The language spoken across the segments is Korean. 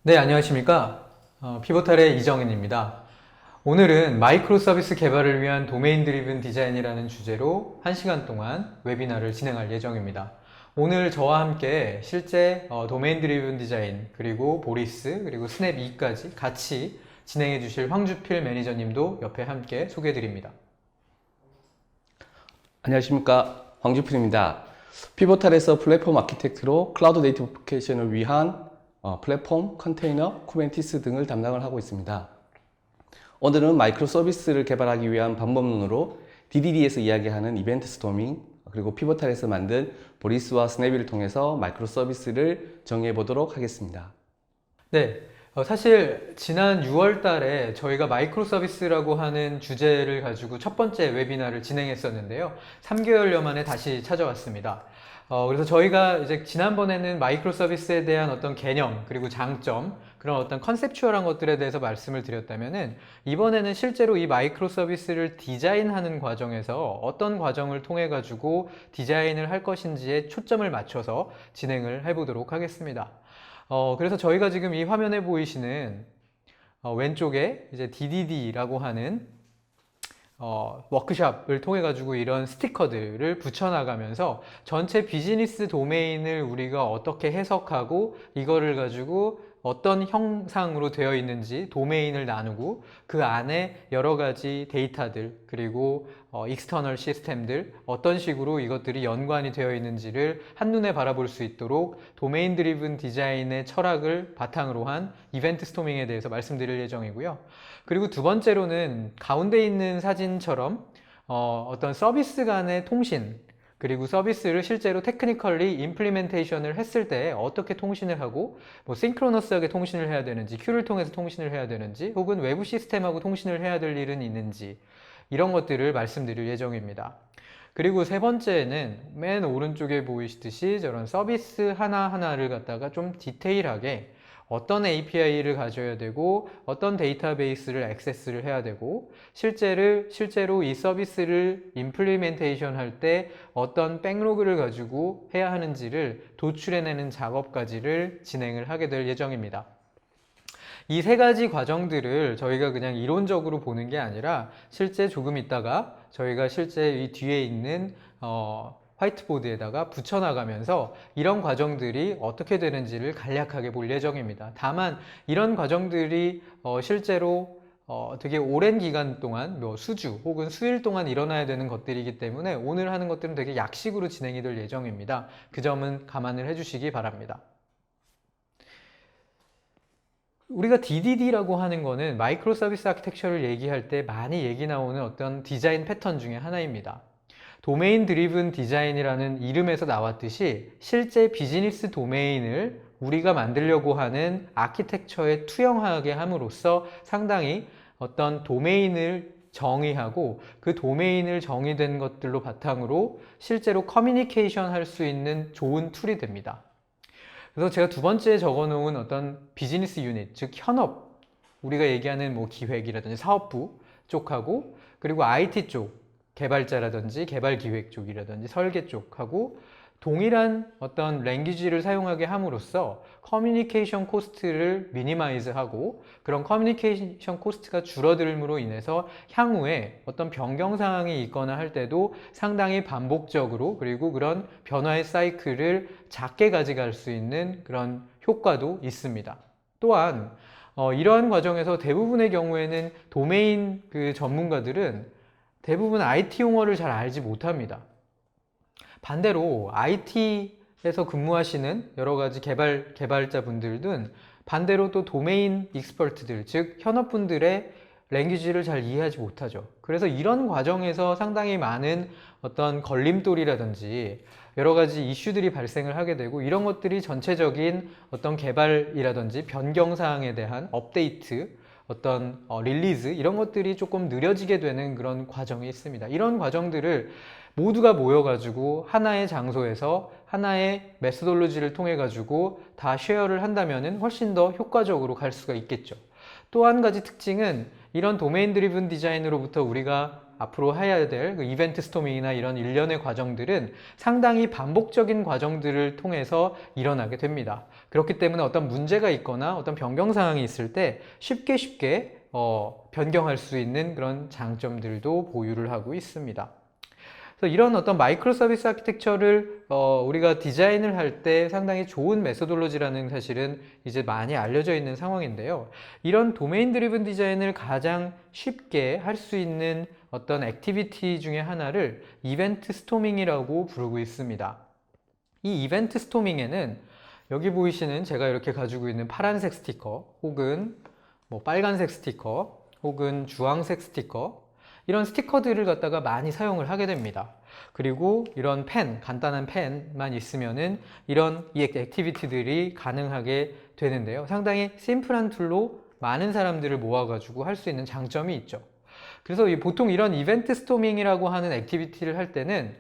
네, 안녕하십니까. 피보탈의 이정은입니다. 오늘은 마이크로 서비스 개발을 위한 도메인 드리븐 디자인이라는 주제로 1시간 동안 웨비나를 진행할 예정입니다. 오늘 저와 함께 실제 도메인 드리븐 디자인, 그리고 보리스, 그리고 스냅 2까지 같이 진행해 주실 황주필 매니저님도 옆에 함께 소개해 드립니다. 안녕하십니까, 황주필입니다. 피보탈에서 플랫폼 아키텍트로 클라우드 네이티브 애플리케이션을 위한 플랫폼, 컨테이너, 쿠버네티스 등을 담당을 하고 있습니다. 오늘은 마이크로 서비스를 개발하기 위한 방법론으로 DDD에서 이야기하는 이벤트 스토밍, 그리고 피보탈에서 만든 보리스와 스냅을 통해서 마이크로 서비스를 정의해 보도록 하겠습여 네, 사실 지난 6월 달에 저희가 마이크로 서비스라고 하는 주제를 가지고 첫 번째 웨비나를 진행했었는데요. 3개월여 만에 다시 찾아왔습니다. 그래서 저희가 이제 지난번에는 마이크로 서비스에 대한 어떤 개념, 그리고 장점, 그런 어떤 컨셉추얼한 것들에 대해서 말씀을 드렸다면은 이번에는 실제로 이 마이크로 서비스를 디자인하는 과정에서 어떤 과정을 통해 가지고 디자인을 할 것인지에 초점을 맞춰서 진행을 해보도록 하겠습니다. 그래서 저희가 지금 이 화면에 보이시는 왼쪽에 이제 DDD라고 하는 워크샵을 통해 가지고 이런 스티커들을 붙여나가면서 전체 비즈니스 도메인을 우리가 어떻게 해석하고 이거를 가지고 어떤 형상으로 되어 있는지 도메인을 나누고 그 안에 여러 가지 데이터들 그리고 익스터널 시스템들 어떤 식으로 이것들이 연관이 되어 있는지를 한눈에 바라볼 수 있도록 도메인 드리븐 디자인의 철학을 바탕으로 한 이벤트 스토밍에 대해서 말씀드릴 예정이고요. 그리고 두 번째로는 가운데 있는 사진처럼 어떤 서비스 간의 통신 그리고 서비스를 실제로 테크니컬리 임플리멘테이션을 했을 때 어떻게 통신을 하고 뭐 싱크로너스하게 통신을 해야 되는지 큐를 통해서 통신을 해야 되는지 혹은 외부 시스템하고 통신을 해야 될 일은 있는지 이런 것들을 말씀드릴 예정입니다. 그리고 세 번째는 맨 오른쪽에 보이시듯이 저런 서비스 하나하나를 갖다가 좀 디테일하게 어떤 API를 가져야 되고 어떤 데이터베이스를 액세스를 해야 되고 실제로 이 서비스를 임플리멘테이션 할 때 어떤 백로그를 가지고 해야 하는지를 도출해내는 작업까지를 진행을 하게 될 예정입니다. 이 세 가지 과정들을 저희가 그냥 이론적으로 보는 게 아니라 실제 조금 있다가 저희가 실제 이 뒤에 있는 화이트보드에다가 붙여나가면서 이런 과정들이 어떻게 되는지를 간략하게 볼 예정입니다. 다만 이런 과정들이 실제로 되게 오랜 기간 동안 뭐 수주 혹은 수일 동안 일어나야 되는 것들이기 때문에 오늘 하는 것들은 되게 약식으로 진행이 될 예정입니다. 그 점은 감안을 해주시기 바랍니다. 우리가 DDD라고 하는 거는 마이크로 서비스 아키텍처를 얘기할 때 많이 얘기 나오는 어떤 디자인 패턴 중에 하나입니다. 도메인 드리븐 디자인이라는 이름에서 나왔듯이 실제 비즈니스 도메인을 우리가 만들려고 하는 아키텍처에 투영하게 함으로써 상당히 어떤 도메인을 정의하고 그 도메인을 정의된 것들로 바탕으로 실제로 커뮤니케이션 할 수 있는 좋은 툴이 됩니다. 그래서 제가 두 번째 적어 놓은 어떤 비즈니스 유닛, 즉 현업, 우리가 얘기하는 뭐 기획이라든지 사업부 쪽하고 그리고 IT 쪽, 개발자라든지 개발 기획 쪽이라든지 설계 쪽하고 동일한 어떤 랭귀지를 사용하게 함으로써 커뮤니케이션 코스트를 미니마이즈하고 그런 커뮤니케이션 코스트가 줄어들므로 인해서 향후에 어떤 변경 사항이 있거나 할 때도 상당히 반복적으로 그리고 그런 변화의 사이클을 작게 가져갈 수 있는 그런 효과도 있습니다. 또한 이러한 과정에서 대부분의 경우에는 도메인 그 전문가들은 대부분 IT 용어를 잘 알지 못합니다. 반대로 IT에서 근무하시는 여러 가지 개발자분들은 반대로 또 도메인 익스퍼트들, 즉 현업분들의 랭귀지를 잘 이해하지 못하죠. 그래서 이런 과정에서 상당히 많은 어떤 걸림돌이라든지 여러 가지 이슈들이 발생을 하게 되고 이런 것들이 전체적인 어떤 개발이라든지 변경 사항에 대한 업데이트, 어떤 릴리즈 이런 것들이 조금 느려지게 되는 그런 과정이 있습니다. 이런 과정들을 모두가 모여가지고 하나의 장소에서 하나의 메소돌로지를 통해 가지고 다 쉐어를 한다면은 훨씬 더 효과적으로 갈 수가 있겠죠. 또 한 가지 특징은 이런 도메인 드리븐 디자인으로부터 우리가 앞으로 해야 될 그 이벤트 스토밍이나 이런 일련의 과정들은 상당히 반복적인 과정들을 통해서 일어나게 됩니다. 그렇기 때문에 어떤 문제가 있거나 어떤 변경 사항이 있을 때 쉽게 변경할 수 있는 그런 장점들도 보유를 하고 있습니다. 그래서 이런 어떤 마이크로 서비스 아키텍처를 우리가 디자인을 할 때 상당히 좋은 메소돌로지라는 사실은 이제 많이 알려져 있는 상황인데요. 이런 도메인 드리븐 디자인을 가장 쉽게 할 수 있는 어떤 액티비티 중에 하나를 이벤트 스토밍이라고 부르고 있습니다. 이 이벤트 스토밍에는 여기 보이시는 제가 이렇게 가지고 있는 파란색 스티커 혹은 뭐 빨간색 스티커 혹은 주황색 스티커 이런 스티커들을 갖다가 많이 사용을 하게 됩니다. 그리고 이런 펜, 간단한 펜만 있으면은 이런 이 액티비티들이 가능하게 되는데요. 상당히 심플한 툴로 많은 사람들을 모아가지고 할 수 있는 장점이 있죠. 그래서 보통 이런 이벤트 스토밍이라고 하는 액티비티를 할 때는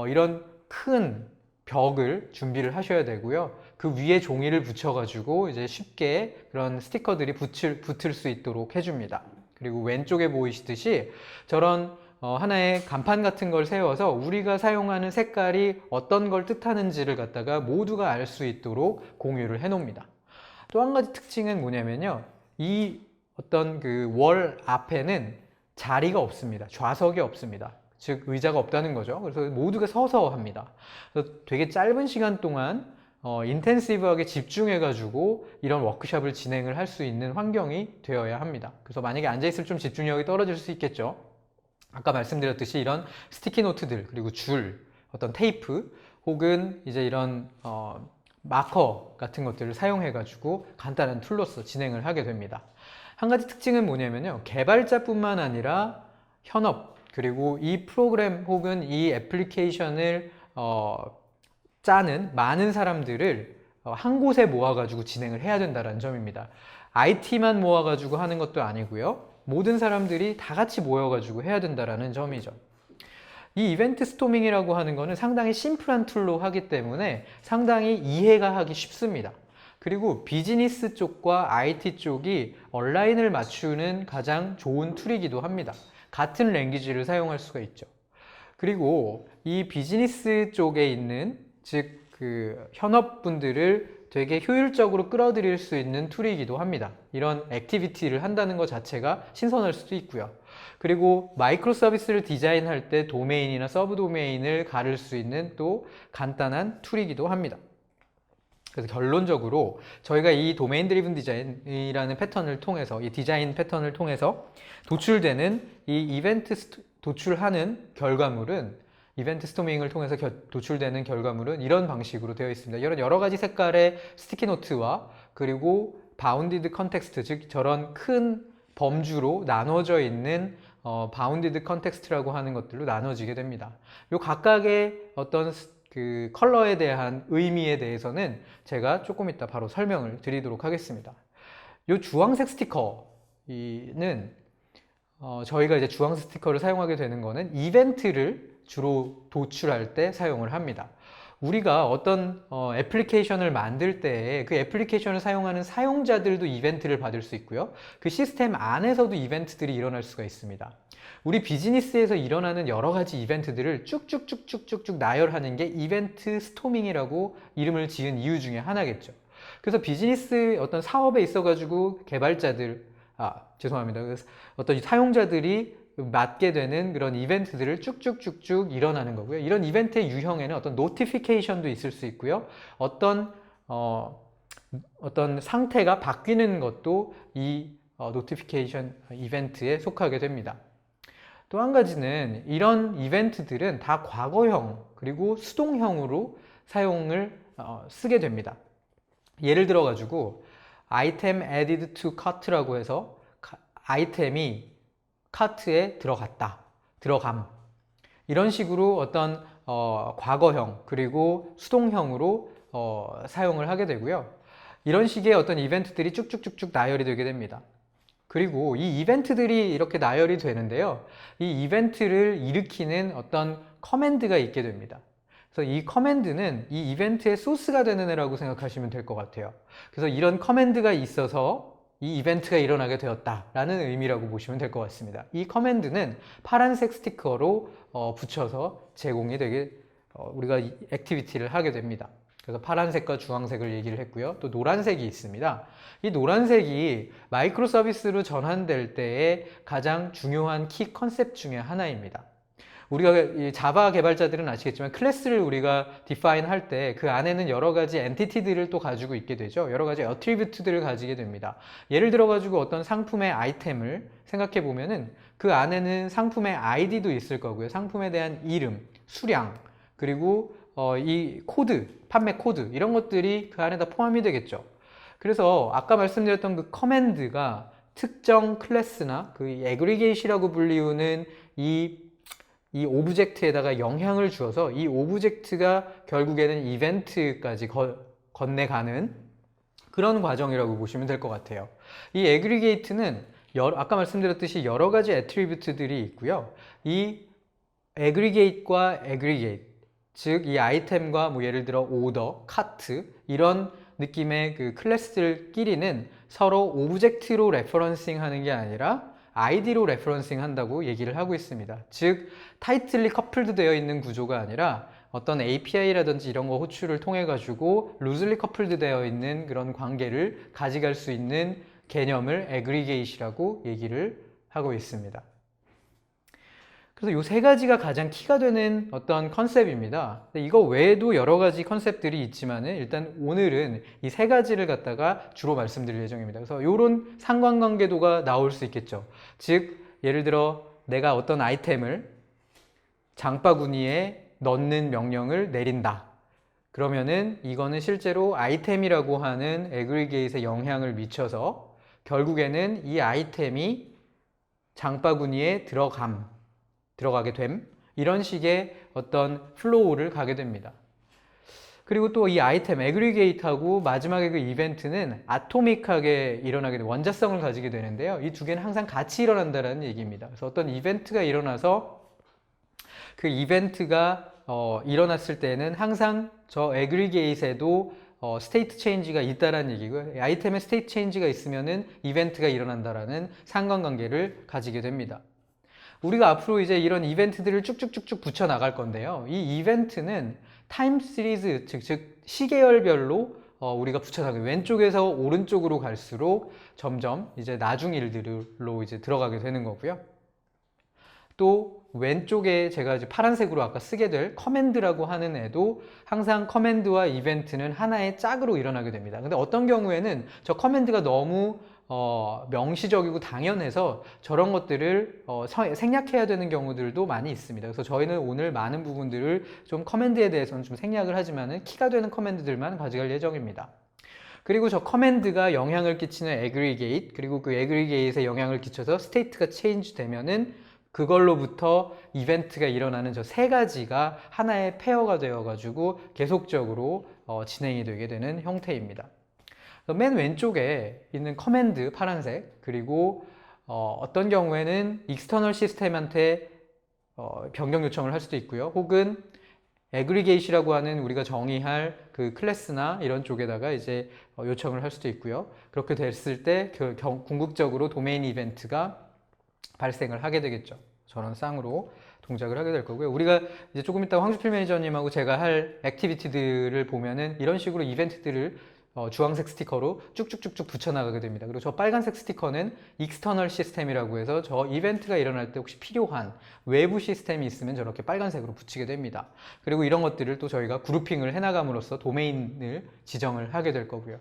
이런 큰 벽을 준비를 하셔야 되고요. 그 위에 종이를 붙여가지고 이제 쉽게 그런 스티커들이 붙을 수 있도록 해줍니다. 그리고 왼쪽에 보이시듯이 저런 하나의 간판 같은 걸 세워서 우리가 사용하는 색깔이 어떤 걸 뜻하는지를 갖다가 모두가 알 수 있도록 공유를 해 놓습니다. 또 한 가지 특징은 뭐냐면요. 이 어떤 그 월 앞에는 자리가 없습니다. 좌석이 없습니다. 즉 의자가 없다는 거죠. 그래서 모두가 서서 합니다. 그래서 되게 짧은 시간 동안 인텐시브하게 집중해 가지고 이런 워크숍을 진행을 할 수 있는 환경이 되어야 합니다. 그래서 만약에 앉아 있을 좀 집중력이 떨어질 수 있겠죠. 아까 말씀드렸듯이 이런 스티키 노트들 그리고 줄, 어떤 테이프 혹은 이제 이런 마커 같은 것들을 사용해 가지고 간단한 툴로서 진행을 하게 됩니다. 한 가지 특징은 뭐냐면요. 개발자뿐만 아니라 현업 그리고 이 프로그램 혹은 이 애플리케이션을 짜는 많은 사람들을 한 곳에 모아가지고 진행을 해야 된다는 점입니다. IT만 모아가지고 하는 것도 아니고요. 모든 사람들이 다 같이 모여가지고 해야 된다는 점이죠. 이 이벤트 스토밍이라고 하는 거는 상당히 심플한 툴로 하기 때문에 상당히 이해가 하기 쉽습니다. 그리고 비즈니스 쪽과 IT 쪽이 온라인을 맞추는 가장 좋은 툴이기도 합니다. 같은 랭귀지를 사용할 수가 있죠. 그리고 이 비즈니스 쪽에 있는 즉 그 현업분들을 되게 효율적으로 끌어들일 수 있는 툴이기도 합니다. 이런 액티비티를 한다는 것 자체가 신선할 수도 있고요. 그리고 마이크로 서비스를 디자인할 때 도메인이나 서브 도메인을 가를 수 있는 또 간단한 툴이기도 합니다. 그래서 결론적으로 저희가 이 도메인 드리븐 디자인이라는 패턴을 통해서 이 디자인 패턴을 통해서 도출되는 이 이벤트 도출하는 결과물은 이벤트 스토밍을 통해서 도출되는 결과물은 이런 방식으로 되어 있습니다. 이런 여러 가지 색깔의 스티키 노트와 그리고 바운디드 컨텍스트, 즉 저런 큰 범주로 나눠져 있는 바운디드 컨텍스트라고 하는 것들로 나눠지게 됩니다. 요 각각의 어떤 그 컬러에 대한 의미에 대해서는 제가 조금 이따 바로 설명을 드리도록 하겠습니다. 요 주황색 스티커는 저희가 이제 주황색 스티커를 사용하게 되는 거는 이벤트를 주로 도출할 때 사용을 합니다. 우리가 어떤 애플리케이션을 만들 때 그 애플리케이션을 사용하는 사용자들도 이벤트를 받을 수 있고요. 그 시스템 안에서도 이벤트들이 일어날 수가 있습니다. 우리 비즈니스에서 일어나는 여러 가지 이벤트들을 쭉쭉쭉쭉쭉쭉 나열하는 게 이벤트 스토밍이라고 이름을 지은 이유 중에 하나겠죠. 그래서 비즈니스 어떤 사업에 있어가지고 개발자들, 죄송합니다. 어떤 사용자들이 맞게 되는 그런 이벤트들을 쭉쭉쭉쭉 일어나는 거고요. 이런 이벤트의 유형에는 어떤 노티피케이션도 있을 수 있고요. 어떤 상태가 바뀌는 것도 이 노티피케이션 이벤트에 속하게 됩니다. 또 한 가지는 이런 이벤트들은 다 과거형 그리고 수동형으로 사용을 쓰게 됩니다. 예를 들어 가지고 item added to cart라고 해서 아이템이 카트에 들어갔다, 들어감 이런 식으로 어떤 과거형 그리고 수동형으로 사용을 하게 되고요. 이런 식의 어떤 이벤트들이 쭉쭉쭉쭉 나열이 되게 됩니다. 그리고 이 이벤트들이 이렇게 나열이 되는데요. 이 이벤트를 일으키는 어떤 커맨드가 있게 됩니다. 그래서 이 커맨드는 이 이벤트의 소스가 되는 애라고 생각하시면 될 것 같아요. 그래서 이런 커맨드가 있어서 이 이벤트가 일어나게 되었다라는 의미라고 보시면 될 것 같습니다. 이 커맨드는 파란색 스티커로 붙여서 제공이 되게 우리가 이 액티비티를 하게 됩니다. 그래서 파란색과 주황색을 얘기를 했고요. 또 노란색이 있습니다. 이 노란색이 마이크로 서비스로 전환될 때의 가장 중요한 키 컨셉 중에 하나입니다. 우리가 이 자바 개발자들은 아시겠지만 클래스를 우리가 디파인 할 때 그 안에는 여러 가지 엔티티들을 또 가지고 있게 되죠. 여러 가지 어트리뷰트들을 가지게 됩니다. 예를 들어 가지고 어떤 상품의 아이템을 생각해 보면은 그 안에는 상품의 아이디도 있을 거고요. 상품에 대한 이름, 수량, 그리고 이 코드, 판매 코드 이런 것들이 그 안에 다 포함이 되겠죠. 그래서 아까 말씀드렸던 그 커맨드가 특정 클래스나 그 애그리게이시라고 불리우는 이 오브젝트에다가 영향을 주어서 이 오브젝트가 결국에는 이벤트까지 건네가는 그런 과정이라고 보시면 될 것 같아요. 이 애그리게이트는 아까 말씀드렸듯이 여러 가지 애트리뷰트들이 있고요. 이 애그리게이트과 애그리게이트, 즉 이 아이템과 뭐 예를 들어 오더, 카트 이런 느낌의 그 클래스들끼리는 서로 오브젝트로 레퍼런싱 하는 게 아니라 아이디로 레퍼런싱 한다고 얘기를 하고 있습니다. 즉 타이틀리 커플드 되어 있는 구조가 아니라 어떤 API라든지 이런 거 호출을 통해 가지고 루즐리 커플드 되어 있는 그런 관계를 가져갈 수 있는 개념을 애그리게이시라고 얘기를 하고 있습니다. 그래서 이 세 가지가 가장 키가 되는 어떤 컨셉입니다. 이거 외에도 여러 가지 컨셉들이 있지만은 일단 오늘은 이 세 가지를 갖다가 주로 말씀드릴 예정입니다. 그래서 이런 상관관계도가 나올 수 있겠죠. 즉, 예를 들어 내가 어떤 아이템을 장바구니에 넣는 명령을 내린다. 그러면은 이거는 실제로 아이템이라고 하는 애그리게이트에 영향을 미쳐서 결국에는 이 아이템이 장바구니에 들어가게 됨, 이런 식의 어떤 플로우를 가게 됩니다. 그리고 또 이 아이템 애그리게이트하고 마지막에 그 이벤트는 아토믹하게 일어나게 되고 원자성을 가지게 되는데요. 이 두 개는 항상 같이 일어난다는 얘기입니다. 그래서 어떤 이벤트가 일어나서 그 이벤트가 일어났을 때는 항상 저 애그리게이트에도 스테이트 체인지가 있다라는 얘기고요. 아이템에 스테이트 체인지가 있으면은 이벤트가 일어난다라는 상관관계를 가지게 됩니다. 우리가 앞으로 이제 이런 이벤트들을 쭉쭉쭉쭉 붙여 나갈 건데요. 이 이벤트는 타임 시리즈, 즉 시계열별로 우리가 붙여 나가요. 왼쪽에서 오른쪽으로 갈수록 점점 이제 나중 일들로 이제 들어가게 되는 거고요. 또 왼쪽에 제가 이제 파란색으로 아까 쓰게 될 커맨드라고 하는 애도 항상 커맨드와 이벤트는 하나의 짝으로 일어나게 됩니다. 근데 어떤 경우에는 저 커맨드가 너무 명시적이고 당연해서 저런 것들을 생략해야 되는 경우들도 많이 있습니다. 그래서 저희는 오늘 많은 부분들을 좀 커맨드에 대해서는 좀 생략을 하지만은 키가 되는 커맨드들만 가져갈 예정입니다. 그리고 저 커맨드가 영향을 끼치는 애그리게이트, 그리고 그 애그리게이트에 영향을 끼쳐서 스테이트가 체인지 되면은 그걸로부터 이벤트가 일어나는 저 세 가지가 하나의 페어가 되어 가지고 계속적으로 진행이 되게 되는 형태입니다. 맨 왼쪽에 있는 커맨드 파란색, 그리고 어떤 경우에는 익스터널 시스템한테 변경 요청을 할 수도 있고요. 혹은 애그리게이시라고 하는 우리가 정의할 그 클래스나 이런 쪽에다가 이제 요청을 할 수도 있고요. 그렇게 됐을 때 궁극적으로 도메인 이벤트가 발생을 하게 되겠죠. 저런 쌍으로 동작을 하게 될 거고요. 우리가 이제 조금 이따 황주필 매니저님하고 제가 할 액티비티들을 보면은 이런 식으로 이벤트들을 주황색 스티커로 쭉쭉쭉쭉 붙여나가게 됩니다. 그리고 저 빨간색 스티커는 익스터널 시스템이라고 해서 저 이벤트가 일어날 때 혹시 필요한 외부 시스템이 있으면 저렇게 빨간색으로 붙이게 됩니다. 그리고 이런 것들을 또 저희가 그룹핑을 해나감으로써 도메인을 지정을 하게 될 거고요.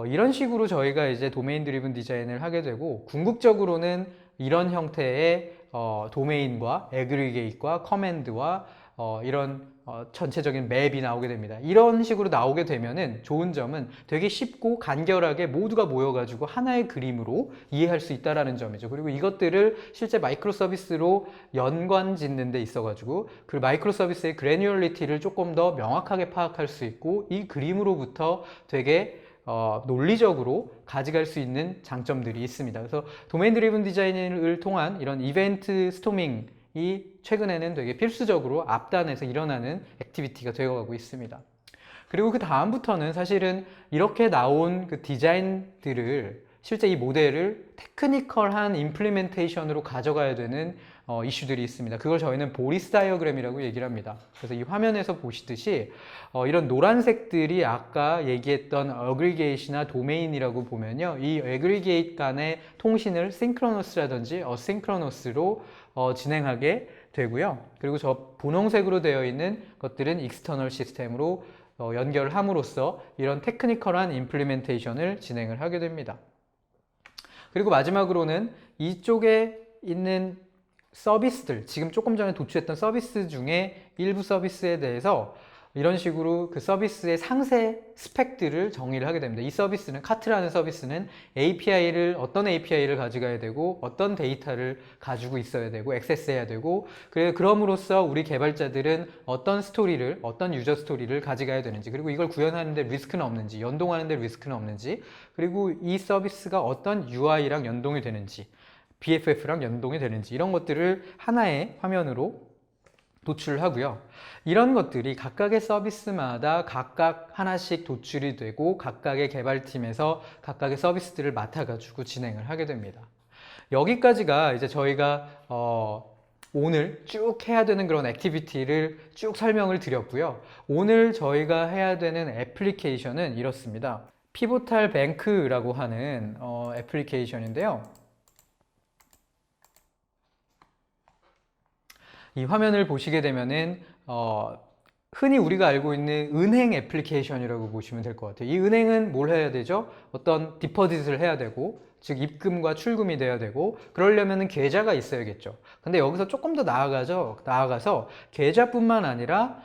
이런 식으로 저희가 이제 도메인 드리븐 디자인을 하게 되고, 궁극적으로는 이런 형태의 도메인과 애그리게이트와 커맨드와 이런 전체적인 맵이 나오게 됩니다. 이런 식으로 나오게 되면은 좋은 점은 되게 쉽고 간결하게 모두가 모여가지고 하나의 그림으로 이해할 수 있다라는 점이죠. 그리고 이것들을 실제 마이크로 서비스로 연관 짓는 데 있어가지고 그 마이크로 서비스의 그래뉴얼리티를 조금 더 명확하게 파악할 수 있고, 이 그림으로부터 되게 논리적으로 가져갈 수 있는 장점들이 있습니다. 그래서 도메인 드리븐 디자인을 통한 이런 이벤트 스토밍이 최근에는 되게 필수적으로 앞단에서 일어나는 액티비티가 되어가고 있습니다. 그리고 그 다음부터는 사실은 이렇게 나온 그 디자인들을 실제 이 모델을 테크니컬한 임플리멘테이션으로 가져가야 되는 이슈들이 있습니다. 그걸 저희는 보리스 다이어그램이라고 얘기를 합니다. 그래서 이 화면에서 보시듯이 이런 노란색들이 아까 얘기했던 어그리게이트나 도메인이라고 보면요, 이 어그리게이트 간의 통신을 싱크로너스라든지 어싱크로너스로 진행하게 되고요. 그리고 저 분홍색으로 되어 있는 것들은 익스터널 시스템으로 연결함으로써 이런 테크니컬한 임플리멘테이션을 진행을 하게 됩니다. 그리고 마지막으로는 이쪽에 있는 서비스들, 지금 조금 전에 도출했던 서비스 중에 일부 서비스에 대해서 이런 식으로 그 서비스의 상세 스펙들을 정의를 하게 됩니다. 이 서비스는, 카트라는 서비스는 어떤 API를 가져가야 되고 어떤 데이터를 가지고 있어야 되고 액세스해야 되고, 그럼으로써 우리 개발자들은 어떤 유저 스토리를 가져가야 되는지, 그리고 이걸 구현하는데 리스크는 없는지, 연동하는데 리스크는 없는지, 그리고 이 서비스가 어떤 UI랑 연동이 되는지, BFF랑 연동이 되는지, 이런 것들을 하나의 화면으로 도출을 하고요. 이런 것들이 각각의 서비스마다 각각 하나씩 도출이 되고 각각의 개발팀에서 각각의 서비스들을 맡아가지고 진행을 하게 됩니다. 여기까지가 이제 저희가 오늘 쭉 해야 되는 그런 액티비티를 쭉 설명을 드렸고요. 오늘 저희가 해야 되는 애플리케이션은 이렇습니다. 피보탈 뱅크라고 하는 애플리케이션인데요. 이 화면을 보시게 되면은 흔히 우리가 알고 있는 은행 애플리케이션이라고 보시면 될 것 같아요. 이 은행은 뭘 해야 되죠? 어떤 디포짓을 해야 되고, 즉 입금과 출금이 돼야 되고, 그러려면은 계좌가 있어야겠죠. 근데 여기서 조금 더 나아가서 계좌뿐만 아니라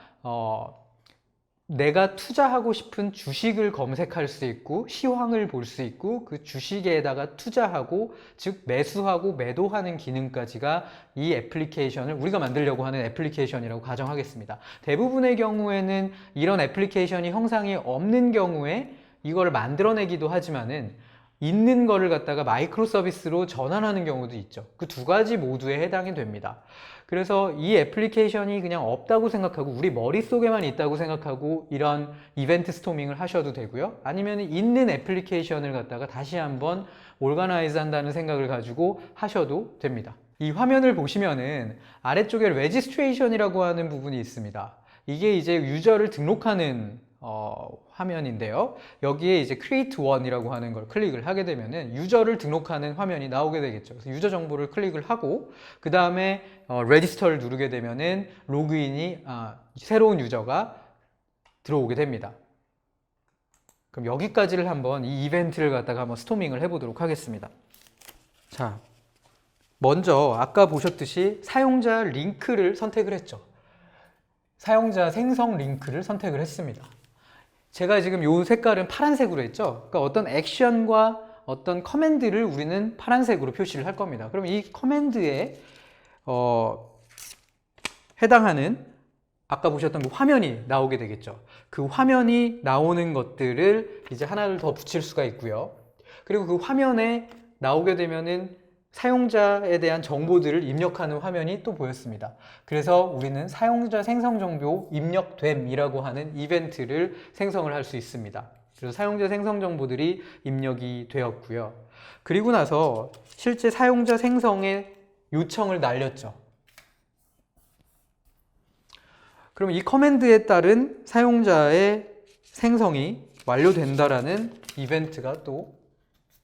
내가 투자하고 싶은 주식을 검색할 수 있고 시황을 볼 수 있고 그 주식에다가 투자하고, 즉 매수하고 매도하는 기능까지가 이 애플리케이션을 우리가 만들려고 하는 애플리케이션이라고 가정하겠습니다. 대부분의 경우에는 이런 애플리케이션이 형상이 없는 경우에 이걸 만들어내기도 하지만은 있는 거를 갖다가 마이크로 서비스로 전환하는 경우도 있죠. 그 두 가지 모두에 해당이 됩니다. 그래서 이 애플리케이션이 그냥 없다고 생각하고 우리 머릿속에만 있다고 생각하고 이런 이벤트 스토밍을 하셔도 되고요. 아니면 있는 애플리케이션을 갖다가 다시 한번 오르가나이즈 한다는 생각을 가지고 하셔도 됩니다. 이 화면을 보시면은 아래쪽에 레지스트레이션이라고 하는 부분이 있습니다. 이게 이제 유저를 등록하는 화면인데요. 여기에 이제 create one이라고 하는 걸 클릭을 하게 되면은 유저를 등록하는 화면이 나오게 되겠죠. 그래서 유저 정보를 클릭을 하고 그 다음에 register를 누르게 되면은 새로운 유저가 들어오게 됩니다. 그럼 여기까지를 한번 이 이벤트를 갖다가 한번 스토밍을 해보도록 하겠습니다. 자, 먼저 아까 보셨듯이 사용자 링크를 선택을 했죠. 사용자 생성 링크를 선택을 했습니다. 제가 지금 이 색깔은 파란색으로 했죠. 그러니까 어떤 액션과 어떤 커맨드를 우리는 파란색으로 표시를 할 겁니다. 그럼 이 커맨드에 해당하는 아까 보셨던 그 화면이 나오게 되겠죠. 그 화면이 나오는 것들을 이제 하나를 더 붙일 수가 있고요. 그리고 그 화면에 나오게 되면은 사용자에 대한 정보들을 입력하는 화면이 또 보였습니다. 그래서 우리는 사용자 생성 정보 입력됨이라고 하는 이벤트를 생성을 할 수 있습니다. 그래서 사용자 생성 정보들이 입력이 되었고요. 그리고 나서 실제 사용자 생성의 요청을 날렸죠. 그럼 이 커맨드에 따른 사용자의 생성이 완료된다라는 이벤트가 또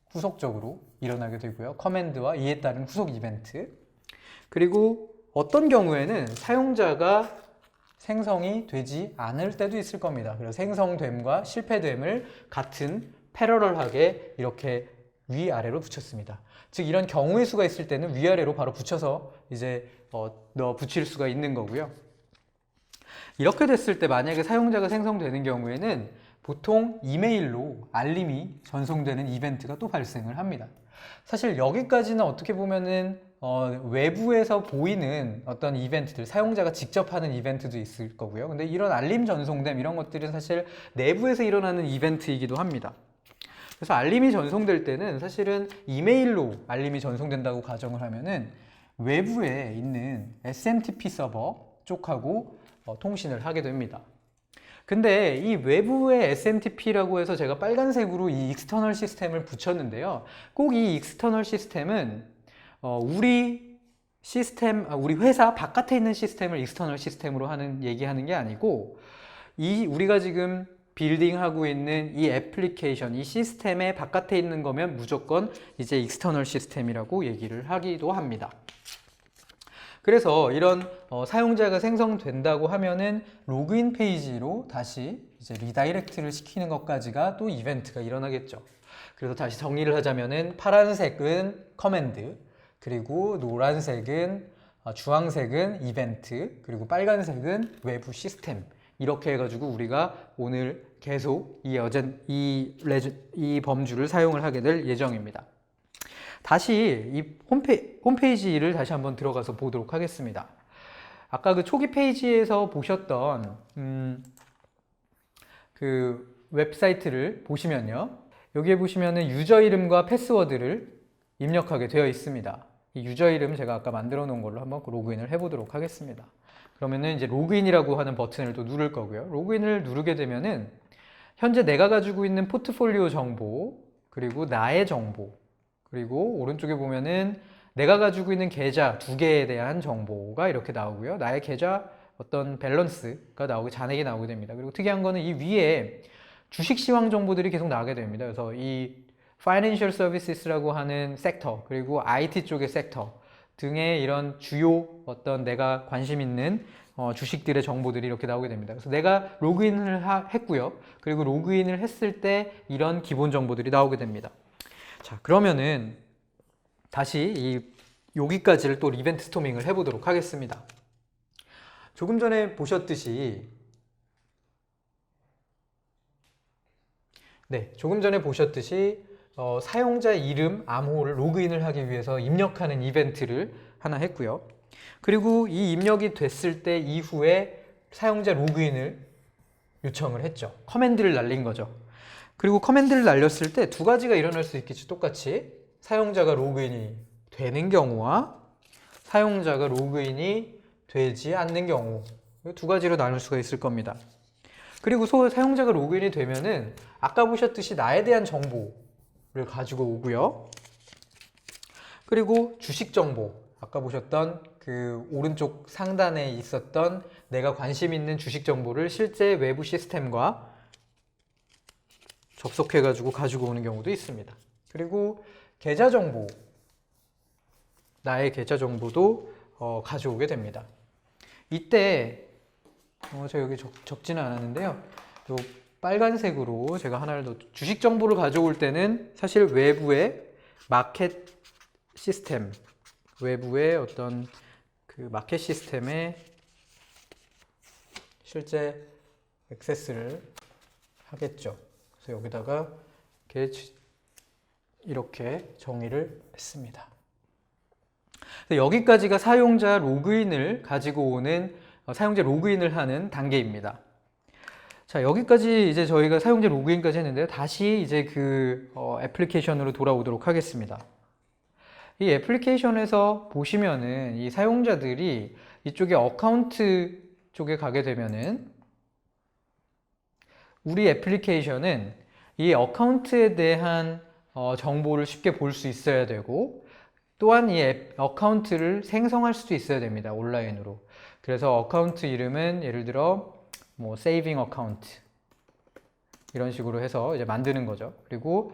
후속적으로 일어나게 되고요. 커맨드와 이에 따른 후속 이벤트. 그리고 어떤 경우에는 사용자가 생성이 되지 않을 때도 있을 겁니다. 그래서 생성됨과 실패됨을 같은 패러럴하게 이렇게 위아래로 붙였습니다. 즉 이런 경우의 수가 있을 때는 위아래로 바로 붙여서 이제 붙일 수가 있는 거고요. 이렇게 됐을 때 만약에 사용자가 생성되는 경우에는 보통 이메일로 알림이 전송되는 이벤트가 또 발생을 합니다. 사실 여기까지는 어떻게 보면은 외부에서 보이는 어떤 이벤트들, 사용자가 직접 하는 이벤트도 있을 거고요. 근데 이런 알림 전송됨 이런 것들은 사실 내부에서 일어나는 이벤트이기도 합니다. 그래서 알림이 전송될 때는 사실은 이메일로 알림이 전송된다고 가정을 하면은 외부에 있는 SMTP 서버 쪽하고 통신을 하게 됩니다. 근데 이 외부의 SMTP라고 해서 제가 빨간색으로 이 익스터널 시스템을 붙였는데요. 꼭 이 익스터널 시스템은 우리 우리 회사 바깥에 있는 시스템을 익스터널 시스템으로 얘기하는 게 아니고, 우리가 지금 빌딩하고 있는 이 애플리케이션, 이 시스템의 바깥에 있는 거면 무조건 이제 익스터널 시스템이라고 얘기를 하기도 합니다. 그래서 이런 사용자가 생성된다고 하면은 로그인 페이지로 다시 이제 리다이렉트를 시키는 것까지가 또 이벤트가 일어나겠죠. 그래서 다시 정리를 하자면은 파란색은 커맨드, 그리고 노란색은 주황색은 이벤트, 그리고 빨간색은 외부 시스템. 이렇게 해가지고 우리가 오늘 계속 이 범주를 사용을 하게 될 예정입니다. 다시 이 홈페이지를 다시 한번 들어가서 보도록 하겠습니다. 아까 그 초기 페이지에서 보셨던 그 웹사이트를 보시면요. 여기에 보시면은 유저 이름과 패스워드를 입력하게 되어 있습니다. 이 유저 이름 제가 아까 만들어 놓은 걸로 한번 로그인을 해보도록 하겠습니다. 그러면은 이제 로그인이라고 하는 버튼을 또 누를 거고요. 로그인을 누르게 되면은 현재 내가 가지고 있는 포트폴리오 정보, 그리고 나의 정보, 그리고 오른쪽에 보면은 내가 가지고 있는 계좌 2개에 대한 정보가 이렇게 나오고요. 나의 계좌 어떤 밸런스가 잔액이 나오게 됩니다. 그리고 특이한 거는 이 위에 주식 시황 정보들이 계속 나오게 됩니다. 그래서 이 Financial Services라고 하는 섹터, 그리고 IT 쪽의 섹터 등의 이런 주요 어떤 내가 관심 있는 주식들의 정보들이 이렇게 나오게 됩니다. 그래서 내가 로그인을 했고요. 그리고 로그인을 했을 때 이런 기본 정보들이 나오게 됩니다. 자, 그러면은 다시 여기까지를 또 이벤트 스토밍을 해보도록 하겠습니다. 조금 전에 보셨듯이 사용자 이름 암호를 로그인을 하기 위해서 입력하는 이벤트를 하나 했고요. 그리고 이 입력이 됐을 때 이후에 사용자 로그인을 요청을 했죠. 커맨드를 날린 거죠. 그리고 커맨드를 날렸을 때 두 가지가 일어날 수 있겠죠. 똑같이 사용자가 로그인이 되는 경우와 사용자가 로그인이 되지 않는 경우, 두 가지로 나눌 수가 있을 겁니다. 그리고 사용자가 로그인이 되면은 아까 보셨듯이 나에 대한 정보를 가지고 오고요. 그리고 주식 정보, 아까 보셨던 그 오른쪽 상단에 있었던 내가 관심 있는 주식 정보를 실제 외부 시스템과 접속해가지고 가지고 오는 경우도 있습니다. 그리고 계좌 정보, 나의 계좌 정보도 가져오게 됩니다. 이때 제가 여기 적지는 않았는데요. 요 빨간색으로 제가 하나를 더, 주식 정보를 가져올 때는 사실 외부의 마켓 시스템, 외부의 어떤 그 마켓 시스템에 실제 액세스를 하겠죠. 그래서 여기다가 이렇게 정의를 했습니다. 여기까지가 사용자 로그인을 가지고 오는, 사용자 로그인을 하는 단계입니다. 자, 여기까지 이제 저희가 사용자 로그인까지 했는데요. 다시 이제 애플리케이션으로 돌아오도록 하겠습니다. 이 애플리케이션에서 보시면은 이 사용자들이 이쪽에 어카운트 쪽에 가게 되면은 우리 애플리케이션은 이 어카운트에 대한 정보를 쉽게 볼 수 있어야 되고, 또한 이 어카운트를 생성할 수도 있어야 됩니다. 온라인으로. 그래서 어카운트 이름은 예를 들어 뭐 세이빙 어카운트 이런 식으로 해서 이제 만드는 거죠. 그리고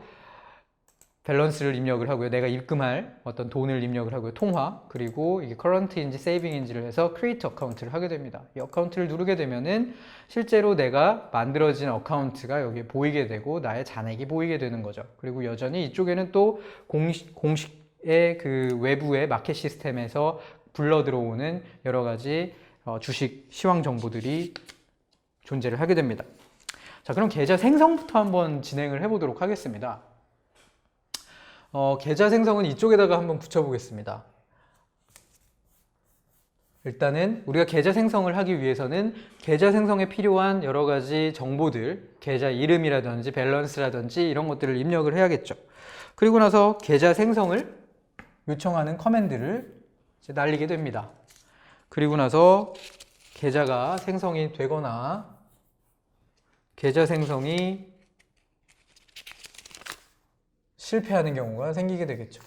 밸런스를 입력을 하고요. 내가 입금할 어떤 돈을 입력을 하고요. 통화, 그리고 이게 커런트인지 세이빙인지를 해서 크리에이트 어카운트를 하게 됩니다. 이 어카운트를 누르게 되면은 실제로 내가 만들어진 어카운트가 여기에 보이게 되고 나의 잔액이 보이게 되는 거죠. 그리고 여전히 이쪽에는 또 공식의 그 외부의 마켓 시스템에서 불러 들어오는 여러 가지 주식 시황 정보들이 존재를 하게 됩니다. 자, 그럼 계좌 생성부터 한번 진행을 해보도록 하겠습니다. 계좌 생성은 이쪽에다가 한번 붙여보겠습니다. 일단은 우리가 계좌 생성을 하기 위해서는 계좌 생성에 필요한 여러 가지 정보들, 계좌 이름이라든지 밸런스라든지 이런 것들을 입력을 해야겠죠. 그리고 나서 계좌 생성을 요청하는 커맨드를 이제 날리게 됩니다. 그리고 나서 계좌가 생성이 되거나 계좌 생성이 실패하는 경우가 생기게 되겠죠.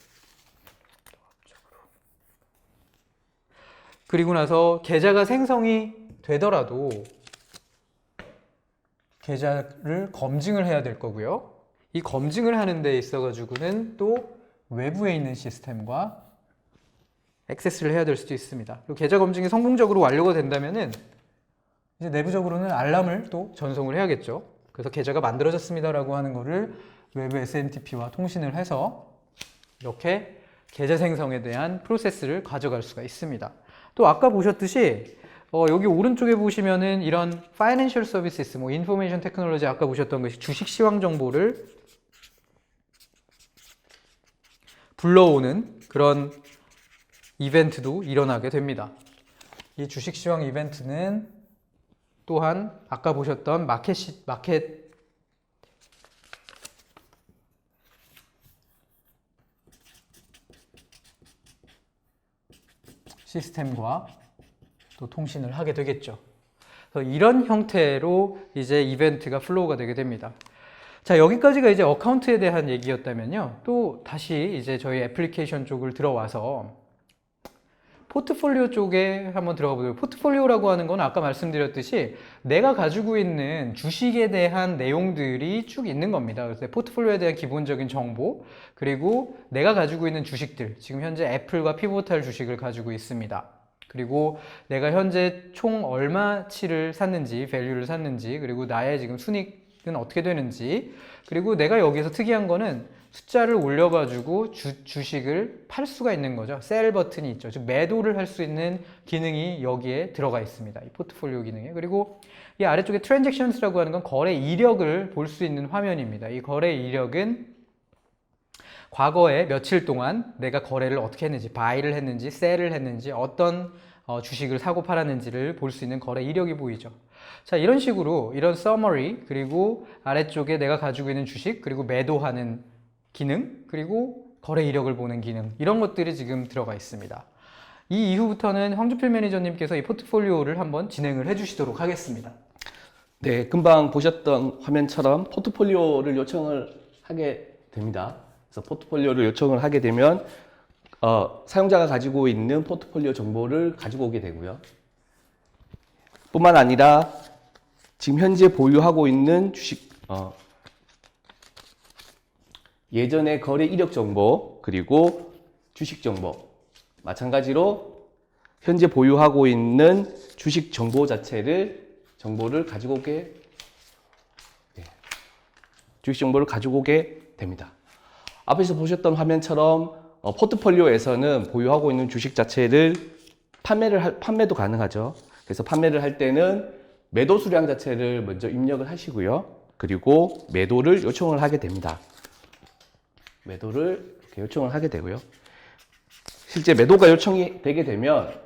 그리고 나서 계좌가 생성이 되더라도 계좌를 검증을 해야 될 거고요. 이 검증을 하는 데 있어 가지고는 또 외부에 있는 시스템과 액세스를 해야 될 수도 있습니다. 그리고 계좌 검증이 성공적으로 완료가 된다면은 이제 내부적으로는 알람을 또 전송을 해야겠죠. 그래서 계좌가 만들어졌습니다라고 하는 거를 외부 SMTP와 통신을 해서 이렇게 계좌 생성에 대한 프로세스를 가져갈 수가 있습니다. 또 아까 보셨듯이 여기 오른쪽에 보시면은 이런 Financial Services, 뭐 Information Technology 아까 보셨던 것이 주식 시황 정보를 불러오는 그런 이벤트도 일어나게 됩니다. 이 주식 시황 이벤트는 또한 아까 보셨던 마켓 시스템과 또 통신을 하게 되겠죠. 그래서 이런 형태로 이제 이벤트가 플로우가 되게 됩니다. 자, 여기까지가 이제 어카운트에 대한 얘기였다면요. 또 다시 이제 저희 애플리케이션 쪽을 들어와서 포트폴리오 쪽에 한번 들어가 보도록. 포트폴리오라고 하는 건 아까 말씀드렸듯이 내가 가지고 있는 주식에 대한 내용들이 쭉 있는 겁니다. 그래서 포트폴리오에 대한 기본적인 정보, 그리고 내가 가지고 있는 주식들, 지금 현재 애플과 피보탈 주식을 가지고 있습니다. 그리고 내가 현재 총 얼마치를 샀는지, 밸류를 샀는지, 그리고 나의 지금 순이익은 어떻게 되는지, 그리고 내가 여기서 특이한 거는 숫자를 올려가지고 주식을 팔 수가 있는 거죠. 셀 버튼이 있죠. 즉 매도를 할 수 있는 기능이 여기에 들어가 있습니다. 이 포트폴리오 기능에. 그리고 이 아래쪽에 트랜잭션스라고 하는 건 거래 이력을 볼 수 있는 화면입니다. 이 거래 이력은 과거에 며칠 동안 내가 거래를 어떻게 했는지, 바이를 했는지, 셀을 했는지, 어떤 주식을 사고 팔았는지를 볼 수 있는 거래 이력이 보이죠. 자, 이런 식으로 이런 서머리, 그리고 아래쪽에 내가 가지고 있는 주식, 그리고 매도하는 기능, 그리고 거래 이력을 보는 기능, 이런 것들이 지금 들어가 있습니다. 이 이후부터는 황주필 매니저님께서 이 포트폴리오를 한번 진행을 해주시도록 하겠습니다. 네, 금방 보셨던 화면처럼 포트폴리오를 요청을 하게 됩니다. 그래서 포트폴리오를 요청을 하게 되면 사용자가 가지고 있는 포트폴리오 정보를 가지고 오게 되고요. 뿐만 아니라 지금 현재 보유하고 있는 주식, 예전에 거래 이력 정보, 그리고 주식 정보, 마찬가지로 현재 보유하고 있는 주식 정보를 가지고 오게, 주식 정보를 가지고 오게 됩니다. 앞에서 보셨던 화면처럼 포트폴리오에서는 보유하고 있는 주식 자체를 판매도 가능하죠. 그래서 판매를 할 때는 매도 수량 자체를 먼저 입력을 하시고요. 그리고 매도를 요청을 하게 됩니다. 매도를 이렇게 요청을 하게 되고요. 실제 매도가 요청이 되게 되면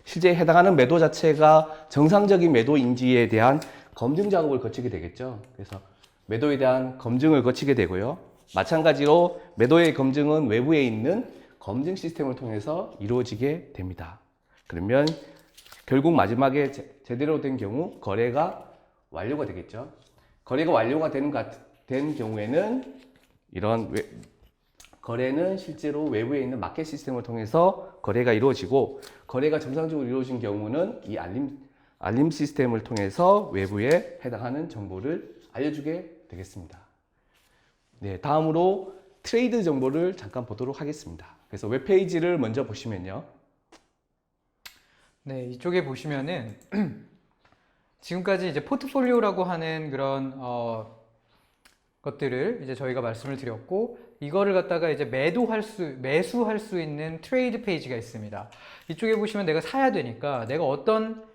실제 해당하는 매도 자체가 정상적인 매도인지에 대한 검증 작업을 거치게 되겠죠. 그래서 매도에 대한 검증을 거치게 되고요. 마찬가지로 매도의 검증은 외부에 있는 검증 시스템을 통해서 이루어지게 됩니다. 그러면 결국 마지막에 제대로 된 경우 거래가 완료가 되겠죠. 거래가 완료가 된 경우에는 이런 거래는 실제로 외부에 있는 마켓 시스템을 통해서 거래가 이루어지고, 거래가 정상적으로 이루어진 경우는 이 알림 시스템을 통해서 외부에 해당하는 정보를 알려주게 되겠습니다. 네, 다음으로 트레이드 정보를 잠깐 보도록 하겠습니다. 그래서 웹페이지를 먼저 보시면요. 네, 이쪽에 보시면은 지금까지 이제 포트폴리오라고 하는 그런 것들을 이제 저희가 말씀을 드렸고, 이거를 갖다가 이제 매수할 수 있는 트레이드 페이지가 있습니다. 이쪽에 보시면 내가 사야 되니까 내가 어떤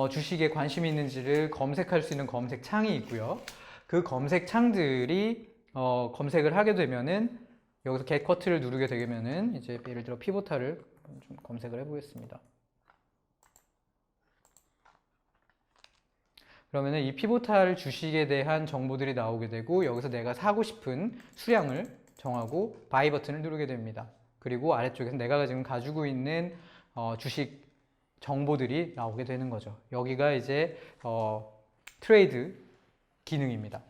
주식에 관심이 있는지를 검색할 수 있는 검색 창이 있고요. 그 검색 창들이 검색을 하게 되면은 여기서 get 쿼트를 누르게 되면은 이제 예를 들어 피보탈을 좀 검색을 해보겠습니다. 그러면은 이 피보탈 주식에 대한 정보들이 나오게 되고, 여기서 내가 사고 싶은 수량을 정하고 바이 버튼을 누르게 됩니다. 그리고 아래쪽에서 내가 지금 가지고 있는 주식 정보들이 나오게 되는 거죠. 여기가 이제 트레이드 기능입니다.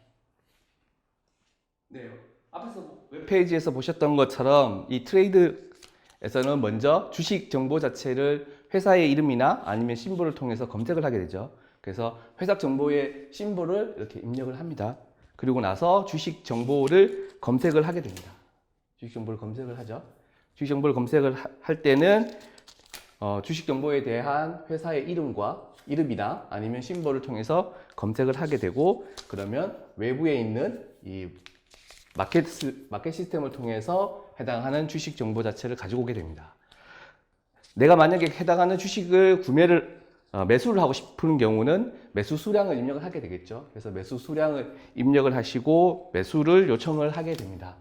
네, 앞에서 웹페이지에서 보셨던 것처럼 이 트레이드에서는 먼저 주식 정보 자체를 회사의 이름이나 아니면 심볼을 통해서 검색을 하게 되죠. 그래서 회사 정보의 심볼을 이렇게 입력을 합니다. 그리고 나서 주식 정보를 검색을 하게 됩니다. 주식 정보를 검색을 하죠. 주식 정보를 검색을 할 때는 주식 정보에 대한 회사의 이름이나 아니면 심볼을 통해서 검색을 하게 되고, 그러면 외부에 있는 이 마켓 시스템을 통해서 해당하는 주식 정보 자체를 가지고 오게 됩니다. 내가 만약에 해당하는 주식을 매수를 하고 싶은 경우는 매수 수량을 입력을 하게 되겠죠. 그래서 매수 수량을 입력을 하시고 매수를 요청을 하게 됩니다.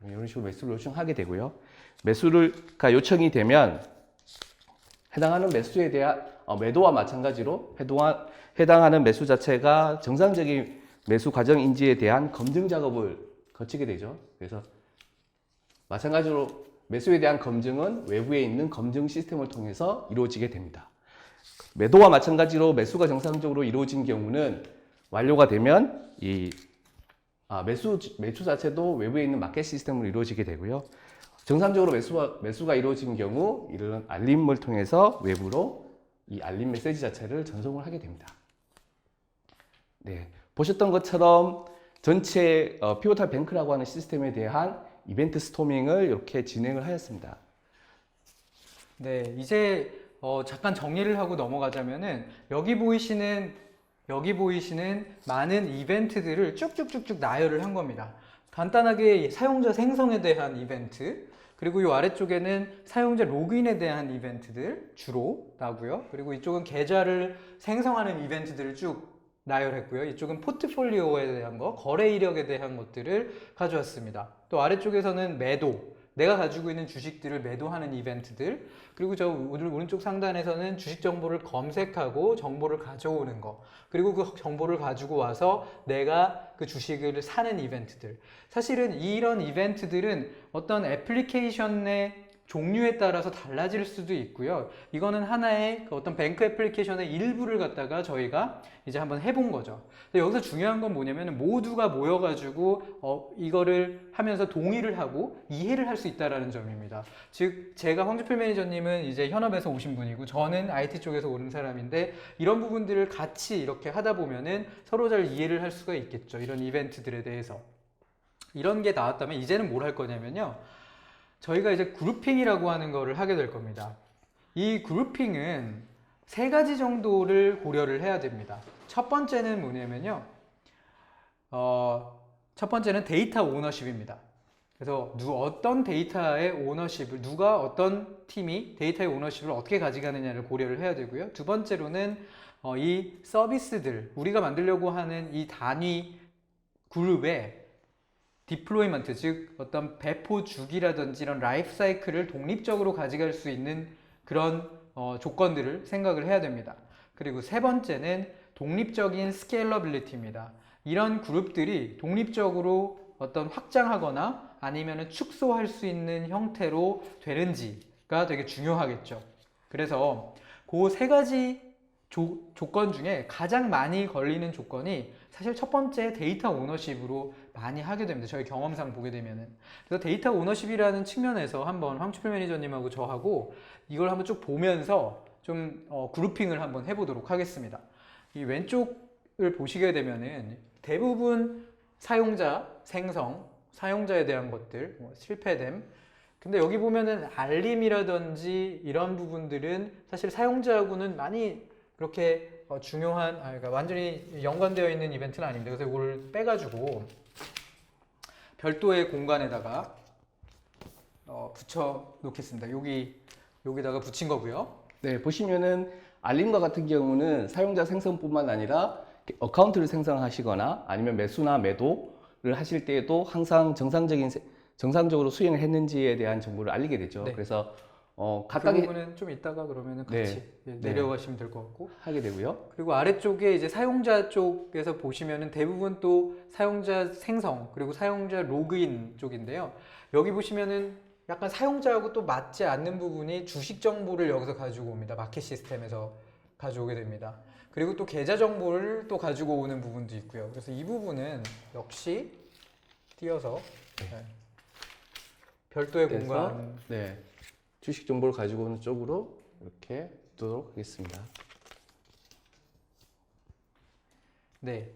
이런 식으로 매수를 요청하게 되고요. 매수가 요청이 되면 해당하는 매수에 대한 매도와 마찬가지로 해당하는 매수 자체가 정상적인 매수 과정인지에 대한 검증 작업을 거치게 되죠. 그래서 마찬가지로 매수에 대한 검증은 외부에 있는 검증 시스템을 통해서 이루어지게 됩니다. 매도와 마찬가지로 매수가 정상적으로 이루어진 경우는 완료가 되면 매수 자체도 외부에 있는 마켓 시스템으로 이루어지게 되고요. 정상적으로 매수가 이루어진 경우 이런 알림을 통해서 외부로 이 알림 메시지 자체를 전송을 하게 됩니다. 네, 보셨던 것처럼 전체 피보탈 뱅크라고 하는 시스템에 대한 이벤트 스토밍을 이렇게 진행을 하였습니다. 네, 이제 잠깐 정리를 하고 넘어가자면은 여기 보이시는 많은 이벤트들을 쭉쭉쭉쭉 나열을 한 겁니다. 간단하게 사용자 생성에 대한 이벤트, 그리고 이 아래쪽에는 사용자 로그인에 대한 이벤트들 주로 나고요. 그리고 이쪽은 계좌를 생성하는 이벤트들을 쭉 나열했고요. 이쪽은 포트폴리오에 대한 거, 거래 이력에 대한 것들을 가져왔습니다. 또 아래쪽에서는 내가 가지고 있는 주식들을 매도하는 이벤트들, 그리고 저 오른쪽 상단에서는 주식 정보를 검색하고 정보를 가져오는 거, 그리고 그 정보를 가지고 와서 내가 그 주식을 사는 이벤트들. 사실은 이런 이벤트들은 어떤 애플리케이션의 종류에 따라서 달라질 수도 있고요. 이거는 하나의 어떤 뱅크 애플리케이션의 일부를 갖다가 저희가 이제 한번 해본 거죠. 여기서 중요한 건 뭐냐면 모두가 모여가지고 이거를 하면서 동의를 하고 이해를 할 수 있다는 점입니다. 즉 제가 황주필 매니저님은 이제 현업에서 오신 분이고 저는 IT 쪽에서 오는 사람인데, 이런 부분들을 같이 이렇게 하다 보면은 서로 잘 이해를 할 수가 있겠죠. 이런 이벤트들에 대해서. 이런 게 나왔다면 이제는 뭘 할 거냐면요. 저희가 이제 그룹핑이라고 하는 거를 하게 될 겁니다. 이 그룹핑은 세 가지 정도를 고려를 해야 됩니다. 첫 번째는 뭐냐면요. 첫 번째는 데이터 오너십입니다. 그래서 어떤 데이터의 오너십을, 어떤 팀이 데이터의 오너십을 어떻게 가져가느냐를 고려를 해야 되고요. 두 번째로는 이 서비스들, 우리가 만들려고 하는 이 단위 그룹의 디플로이먼트, 즉 어떤 배포 주기라든지 이런 라이프 사이클을 독립적으로 가져갈 수 있는 그런 조건들을 생각을 해야 됩니다. 그리고 세 번째는 독립적인 스케일러빌리티입니다. 이런 그룹들이 독립적으로 어떤 확장하거나 아니면 축소할 수 있는 형태로 되는지가 되게 중요하겠죠. 그래서 그 세 가지 조건 중에 가장 많이 걸리는 조건이 사실 첫 번째 데이터 오너십으로 많이 하게 됩니다. 저희 경험상 보게 되면은. 그래서 데이터 오너십이라는 측면에서 한번 황주필 매니저님하고 저하고 이걸 한번 쭉 보면서 좀 그룹핑을 한번 해보도록 하겠습니다. 이 왼쪽을 보시게 되면은 대부분 사용자 생성, 사용자에 대한 것들, 실패됨. 근데 여기 보면은 알림이라든지 이런 부분들은 사실 사용자하고는 많이 그렇게 중요한, 그러니까 완전히 연관되어 있는 이벤트는 아닙니다. 그래서 이걸 빼가지고 별도의 공간에다가 붙여 놓겠습니다. 여기다가 붙인 거고요. 네, 보시면은 알림과 같은 경우는 사용자 생성뿐만 아니라 어카운트를 생성하시거나 아니면 매수나 매도를 하실 때에도 항상 정상적으로 수행을 했는지에 대한 정보를 알리게 되죠. 네. 그래서 그 각각의 부분은 좀 이따가 그러면은 같이 내려가시면 될 것 같고, 하게 되고요. 그리고 아래쪽에 이제 사용자 쪽에서 보시면은 대부분 또 사용자 생성 그리고 사용자 로그인 쪽인데요. 여기 보시면은 약간 사용자하고 또 맞지 않는 부분이 주식 정보를 여기서 가지고 옵니다. 마켓 시스템에서 가져오게 됩니다. 그리고 또 계좌 정보를 또 가지고 오는 부분도 있고요. 그래서 이 부분은 역시 띄어서 네. 별도의 그래서, 공간. 네, 주식 정보를 가지고 오는 쪽으로 이렇게 두도록 하겠습니다. 네.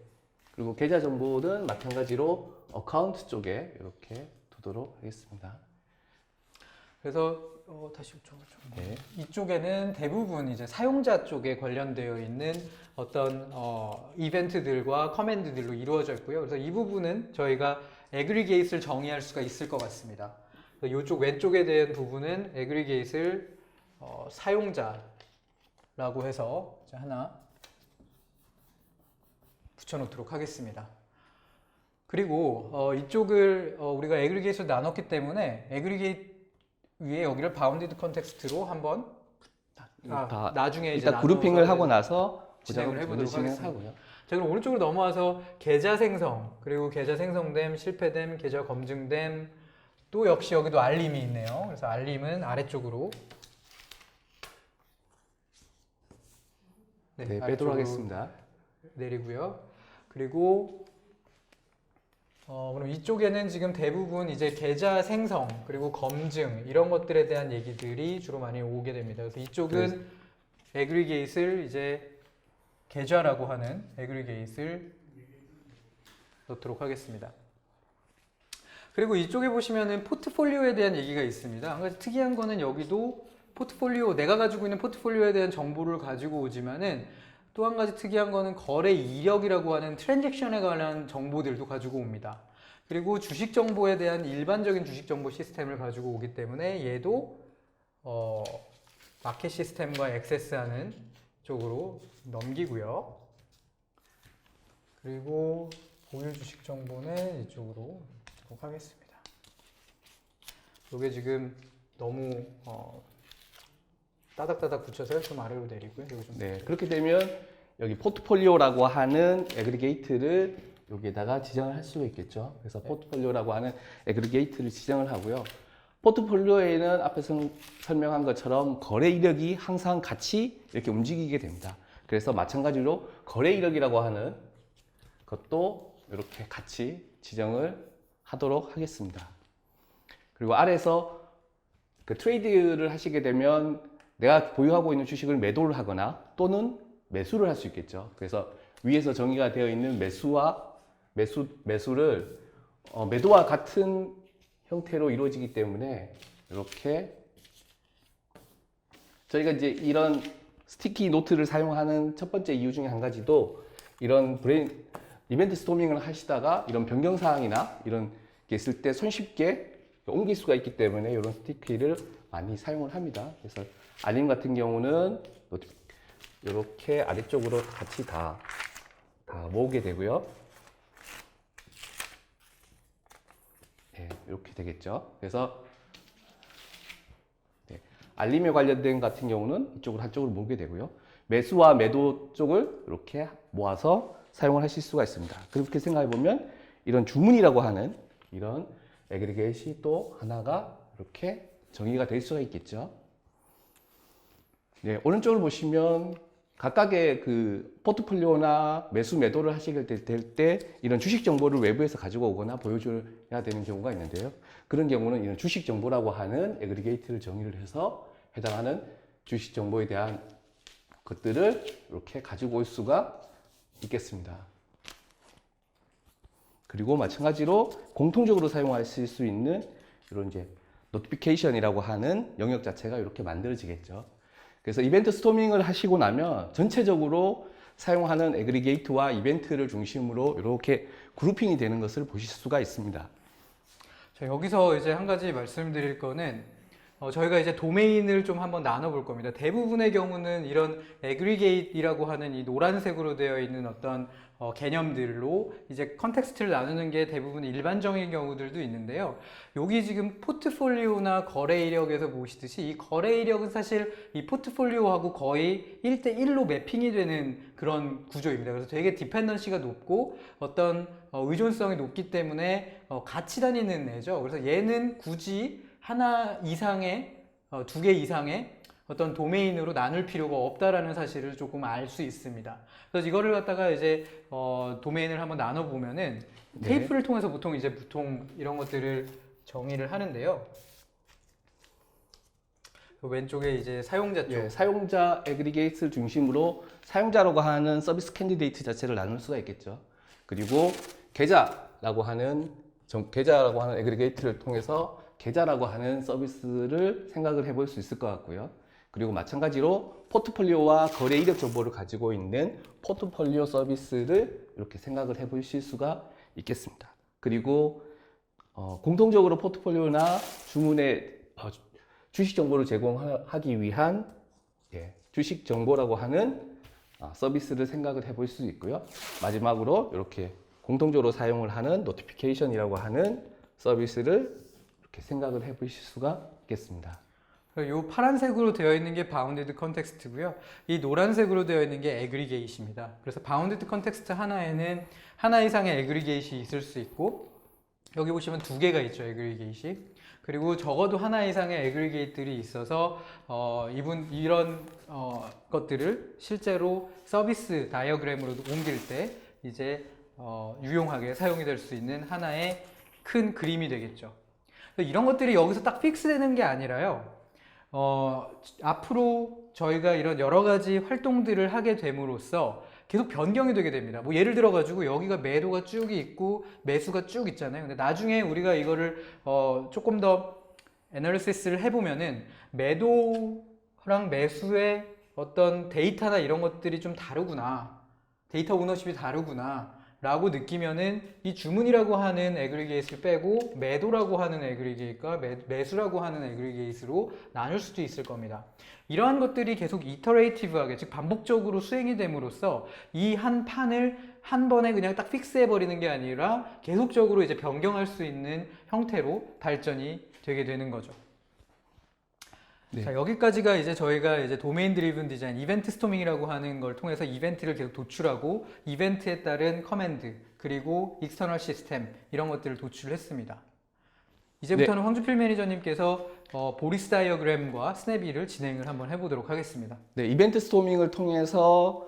그리고 계좌 정보는 마찬가지로 어카운트 쪽에 이렇게 두도록 하겠습니다. 그래서 다시 네. 이쪽에는 대부분 이제 사용자 쪽에 관련되어 있는 어떤 이벤트들과 커맨드들로 이루어져 있고요. 그래서 이 부분은 저희가 애그리게이트를 정의할 수가 있을 것 같습니다. 이쪽 왼쪽에 대한 부분은 애그리게이트를 사용자라고 해서 이제 하나 붙여놓도록 하겠습니다. 그리고 이쪽을 우리가 애그리게이트로 나눴기 때문에 애그리게이트 위에 여기를 바운디드 컨텍스트로 한번 나중에 이제 일단 그룹핑을 하고 나눠서 나서 진행을 해보도록 진행을 하겠습니다. 하고요. 자, 그럼 오른쪽으로 넘어와서 계좌 생성, 그리고 계좌 생성됨, 실패됨, 계좌 검증됨, 또 역시 여기도 알림이 있네요. 그래서 알림은 아래쪽으로 네, 빼도록 아래쪽으로 하겠습니다. 내리고요. 그리고 그럼 이쪽에는 지금 대부분 이제 계좌 생성 그리고 검증 이런 것들에 대한 얘기들이 주로 많이 오게 됩니다. 그래서 이쪽은 애그리게이트를 이제 계좌라고 하는 애그리게이트를 넣도록 하겠습니다. 그리고 이쪽에 보시면은 포트폴리오에 대한 얘기가 있습니다. 한 가지 특이한 거는 여기도 포트폴리오, 내가 가지고 있는 포트폴리오에 대한 정보를 가지고 오지만은 또 한 가지 특이한 거는 거래 이력이라고 하는 트랜잭션에 관한 정보들도 가지고 옵니다. 그리고 주식 정보에 대한 일반적인 주식 정보 시스템을 가지고 오기 때문에 얘도 마켓 시스템과 액세스하는 쪽으로 넘기고요. 그리고 보유 주식 정보는 이쪽으로 넣도록 하겠습니다. 이게 지금 너무 따닥따닥 붙여서 좀 아래로 내리고요. 여기 좀 네, 그렇게 되면 여기 포트폴리오라고 하는 애그리게이트를 여기에다가 지정을 할 수가 있겠죠. 그래서 포트폴리오라고 하는 애그리게이트를 지정을 하고요. 포트폴리오에는 앞에서 설명한 것처럼 거래 이력이 항상 같이 이렇게 움직이게 됩니다. 그래서 마찬가지로 거래 이력이라고 하는 것도 이렇게 같이 지정을 하도록 하겠습니다. 그리고 아래에서 그 트레이드를 하시게 되면 내가 보유하고 있는 주식을 매도를 하거나 또는 매수를 할 수 있겠죠. 그래서 위에서 정의가 되어 있는 매수를 매도와 같은 형태로 이루어지기 때문에 이렇게 저희가 이제 이런 스티키 노트를 사용하는 첫 번째 이유 중에 한 가지도 이런 이벤트 스토밍을 하시다가 이런 변경 사항이나 이런 게 있을 때 손쉽게 옮길 수가 있기 때문에 이런 스티키를 많이 사용을 합니다. 그래서 알림 같은 경우는 이렇게 아래쪽으로 같이 다 모으게 되고요. 네, 이렇게 되겠죠. 그래서 네, 알림에 관련된 같은 경우는 이쪽으로 한쪽으로 모으게 되고요. 매수와 매도 쪽을 이렇게 모아서 사용을 하실 수가 있습니다. 그렇게 생각해 보면 이런 주문이라고 하는 이런 애그리게이트이 또 하나가 이렇게 정의가 될 수가 있겠죠. 네, 오른쪽을 보시면 각각의 그 포트폴리오나 매수 매도를 하시게 될 때 이런 주식 정보를 외부에서 가지고 오거나 보여줘야 되는 경우가 있는데요. 그런 경우는 이런 주식 정보라고 하는 애그리게이트를 정의를 해서 해당하는 주식 정보에 대한 것들을 이렇게 가지고 올 수가 있겠습니다. 그리고 마찬가지로 공통적으로 사용하실 수 있는 이런 이제 노티피케이션이라고 하는 영역 자체가 이렇게 만들어지겠죠. 그래서 이벤트 스토밍을 하시고 나면 전체적으로 사용하는 애그리게이트와 이벤트를 중심으로 이렇게 그룹핑이 되는 것을 보실 수가 있습니다. 자, 여기서 이제 한 가지 말씀드릴 거는 저희가 이제 도메인을 좀 한번 나눠볼 겁니다. 대부분의 경우는 이런 애그리게이트라고 하는 이 노란색으로 되어 있는 어떤 개념들로 이제 컨텍스트를 나누는 게 대부분 일반적인 경우들도 있는데요. 여기 지금 포트폴리오나 거래 이력에서 보시듯이 이 거래 이력은 사실 이 포트폴리오하고 거의 1대1로 매핑이 되는 그런 구조입니다. 그래서 되게 디펜던시가 높고 어떤 의존성이 높기 때문에 같이 다니는 애죠. 그래서 얘는 굳이 하나 이상의 두 개 이상의 어떤 도메인으로 나눌 필요가 없다라는 사실을 조금 알 수 있습니다. 그래서 이거를 갖다가 이제 도메인을 한번 나눠 보면은 네. 테이프를 통해서 보통 이런 것들을 정의를 하는데요. 그 왼쪽에 이제 사용자 쪽. 예, 사용자 애그리게이트를 중심으로 사용자라고 하는 서비스 캔디데이트 자체를 나눌 수가 있겠죠. 그리고 계좌라고 하는 애그리게이트를 통해서 계좌라고 하는 서비스를 생각을 해볼 수 있을 것 같고요. 그리고 마찬가지로 포트폴리오와 거래 이력 정보를 가지고 있는 포트폴리오 서비스를 이렇게 생각을 해보실 수가 있겠습니다. 그리고 공통적으로 포트폴리오나 주문의 주식 정보를 제공하기 위한 주식 정보라고 하는 서비스를 생각을 해볼 수 있고요. 마지막으로 이렇게 공통적으로 사용을 하는 노티피케이션이라고 하는 서비스를 이렇게 생각을 해보실 수가 있겠습니다. 이 파란색으로 되어 있는 게 바운디드 컨텍스트고요. 이 노란색으로 되어 있는 게 애그리게이트입니다. 그래서 바운디드 컨텍스트 하나에는 하나 이상의 애그리게이트이 있을 수 있고, 여기 보시면 두 개가 있죠, 애그리게이트. 그리고 적어도 하나 이상의 애그리게이트들이 있어서 이런 것들을 실제로 서비스 다이어그램으로 옮길 때 이제 유용하게 사용이 될 수 있는 하나의 큰 그림이 되겠죠. 이런 것들이 여기서 딱 픽스되는 게 아니라요. 앞으로 저희가 이런 여러 가지 활동들을 하게 됨으로써 계속 변경이 되게 됩니다. 뭐 예를 들어 가지고 여기가 매도가 쭉 있고 매수가 쭉 있잖아요. 근데 나중에 우리가 이거를 조금 더 애널리시스를 해보면은 매도랑 매수의 어떤 데이터나 이런 것들이 좀 다르구나, 데이터 오너십이 다르구나 라고 느끼면은 이 주문이라고 하는 애그리게이트를 빼고 매도라고 하는 애그리게이트가 매수라고 하는 애그리게이트로 나눌 수도 있을 겁니다. 이러한 것들이 계속 이터레이티브하게, 즉 반복적으로 수행이 됨으로써 이 한 판을 한 번에 그냥 딱 픽스해 버리는 게 아니라 계속적으로 이제 변경할 수 있는 형태로 발전이 되게 되는 거죠. 네. 자, 여기까지가 이제 저희가 이제 도메인 드리븐 디자인, 이벤트 스토밍이라고 하는 걸 통해서 이벤트를 계속 도출하고 이벤트에 따른 커맨드, 그리고 익스터널 시스템 이런 것들을 도출했습니다. 이제부터는 황주필 매니저님께서 보리스 다이어그램과 스냅이를 진행을 한번 해보도록 하겠습니다. 네, 이벤트 스토밍을 통해서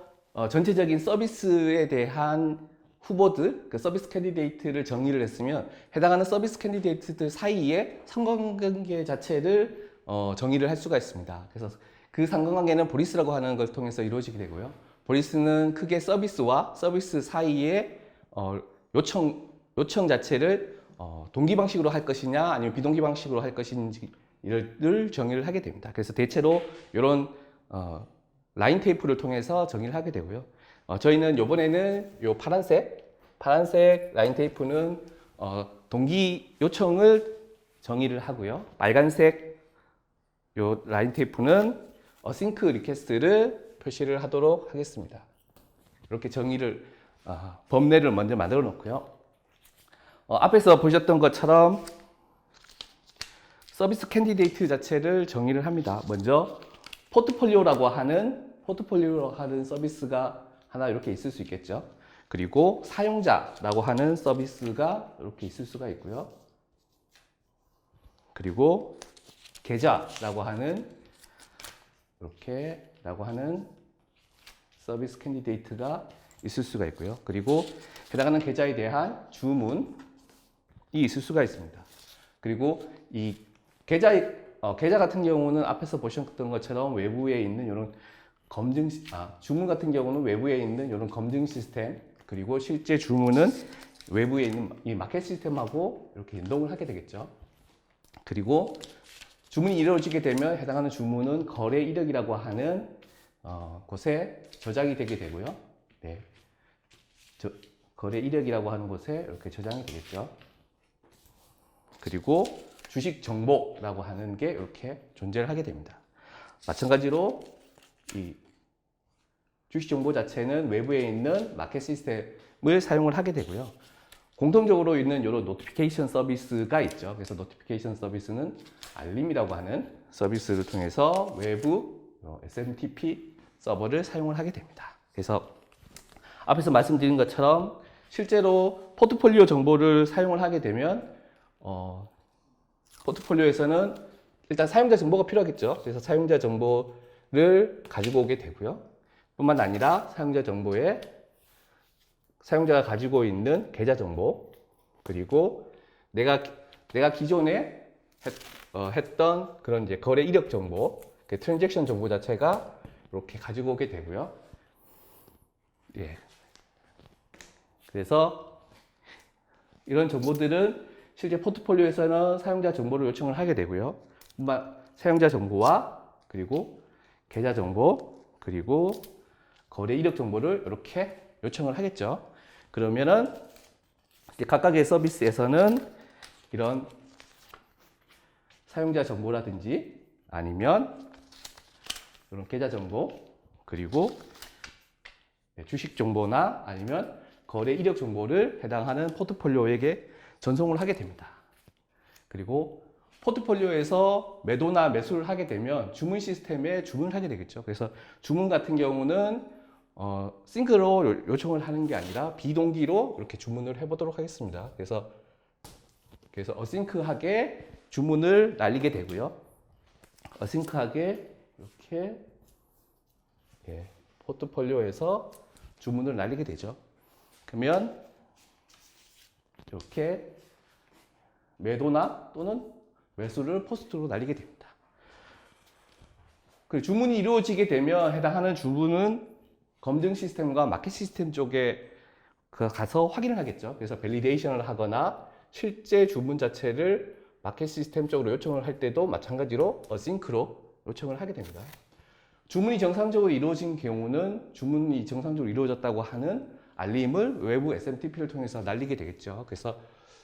전체적인 서비스에 대한 후보들, 그 서비스 캔디데이트를 정의를 했으면 해당하는 서비스 캔디데이트들 사이에 상관관계 자체를 정의를 할 수가 있습니다. 그래서 그 상관관계는 보리스라고 하는 걸 통해서 이루어지게 되고요. 보리스는 크게 서비스와 서비스 사이에 요청 자체를 동기 방식으로 할 것이냐 아니면 비동기 방식으로 할 것인지를 정의를 하게 됩니다. 그래서 대체로 이런 라인 테이프를 통해서 정의를 하게 되고요. 저희는 이번에는 요 파란색 라인 테이프는 동기 요청을 정의를 하고요. 빨간색 요 라인 테이프는 싱크 리퀘스트를 표시를 하도록 하겠습니다. 이렇게 정의를 범례를 먼저 만들어 놓고요. 앞에서 보셨던 것처럼 서비스 캔디데이트 자체를 정의를 합니다. 먼저 포트폴리오라고 하는 서비스가 하나 이렇게 있을 수 있겠죠. 그리고 사용자라고 하는 서비스가 이렇게 있을 수가 있고요. 그리고 계좌라고 하는 서비스 캔디데이트가 있을 수가 있고요. 그리고 해당하는 계좌에 대한 주문이 있을 수가 있습니다. 그리고 이 계좌 같은 경우는 앞에서 보셨던 것처럼 외부에 있는 이런 주문 같은 경우는 외부에 있는 이런 검증 시스템, 그리고 실제 주문은 외부에 있는 이 마켓 시스템하고 이렇게 연동을 하게 되겠죠. 그리고 주문이 이루어지게 되면 해당하는 주문은 거래 이력이라고 하는 곳에 저장이 되게 되고요. 네. 거래 이력이라고 하는 곳에 이렇게 저장이 되겠죠. 그리고 주식 정보라고 하는 게 이렇게 존재를 하게 됩니다. 마찬가지로 이 주식 정보 자체는 외부에 있는 마켓 시스템을 사용을 하게 되고요. 공통적으로 있는 이런 노티피케이션 서비스가 있죠. 그래서 노티피케이션 서비스는 알림이라고 하는 서비스를 통해서 외부 SMTP 서버를 사용을 하게 됩니다. 그래서 앞에서 말씀드린 것처럼 실제로 포트폴리오 정보를 사용을 하게 되면 포트폴리오에서는 일단 사용자 정보가 필요하겠죠. 그래서 사용자 정보를 가지고 오게 되고요. 뿐만 아니라 사용자 정보에 사용자가 가지고 있는 계좌 정보, 그리고 내가 기존에 했던 그런 이제 거래 이력 정보, 그 트랜잭션 정보 자체가 이렇게 가지고 오게 되고요. 예. 그래서 이런 정보들은 실제 포트폴리오에서는 사용자 정보를 요청을 하게 되고요. 사용자 정보와 그리고 계좌 정보, 그리고 거래 이력 정보를 이렇게 요청을 하겠죠. 그러면은 이제 각각의 서비스에서는 이런 사용자 정보라든지 아니면 이런 계좌 정보, 그리고 주식 정보나 아니면 거래 이력 정보를 해당하는 포트폴리오에게 전송을 하게 됩니다. 그리고 포트폴리오에서 매도나 매수를 하게 되면 주문 시스템에 주문을 하게 되겠죠. 그래서 주문 같은 경우는 싱크로 요청을 하는 게 아니라 비동기로 이렇게 주문을 해보도록 하겠습니다. 그래서 어싱크하게 주문을 날리게 되고요. 어싱크하게 이렇게 포트폴리오에서 주문을 날리게 되죠. 그러면 이렇게 매도나 또는 매수를 포스트로 날리게 됩니다. 그 주문이 이루어지게 되면 해당하는 주문은 검증 시스템과 마켓 시스템 쪽에 가서 확인을 하겠죠. 그래서 밸리데이션을 하거나 실제 주문 자체를 마켓 시스템 쪽으로 요청을 할 때도 마찬가지로 어싱크로 요청을 하게 됩니다. 주문이 정상적으로 이루어진 경우는 주문이 정상적으로 이루어졌다고 하는 알림을 외부 SMTP를 통해서 날리게 되겠죠. 그래서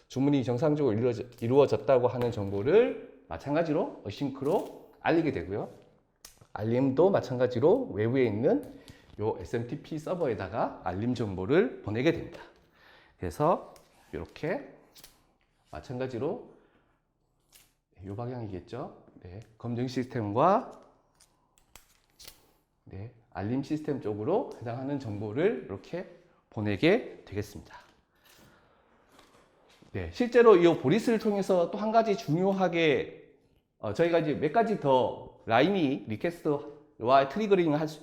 주문이 정상적으로 이루어졌다고 하는 정보를 마찬가지로 어싱크로 알리게 되고요. 알림도 마찬가지로 외부에 있는 요 SMTP 서버에다가 알림 정보를 보내게 됩니다. 그래서 이렇게 마찬가지로 이 방향이겠죠. 네, 검증 시스템과 알림 시스템 쪽으로 해당하는 정보를 이렇게 보내게 되겠습니다. 네, 실제로 이 보리스를 통해서 또 한 가지 중요하게 저희가 이제 몇 가지 더 라인이 리퀘스트와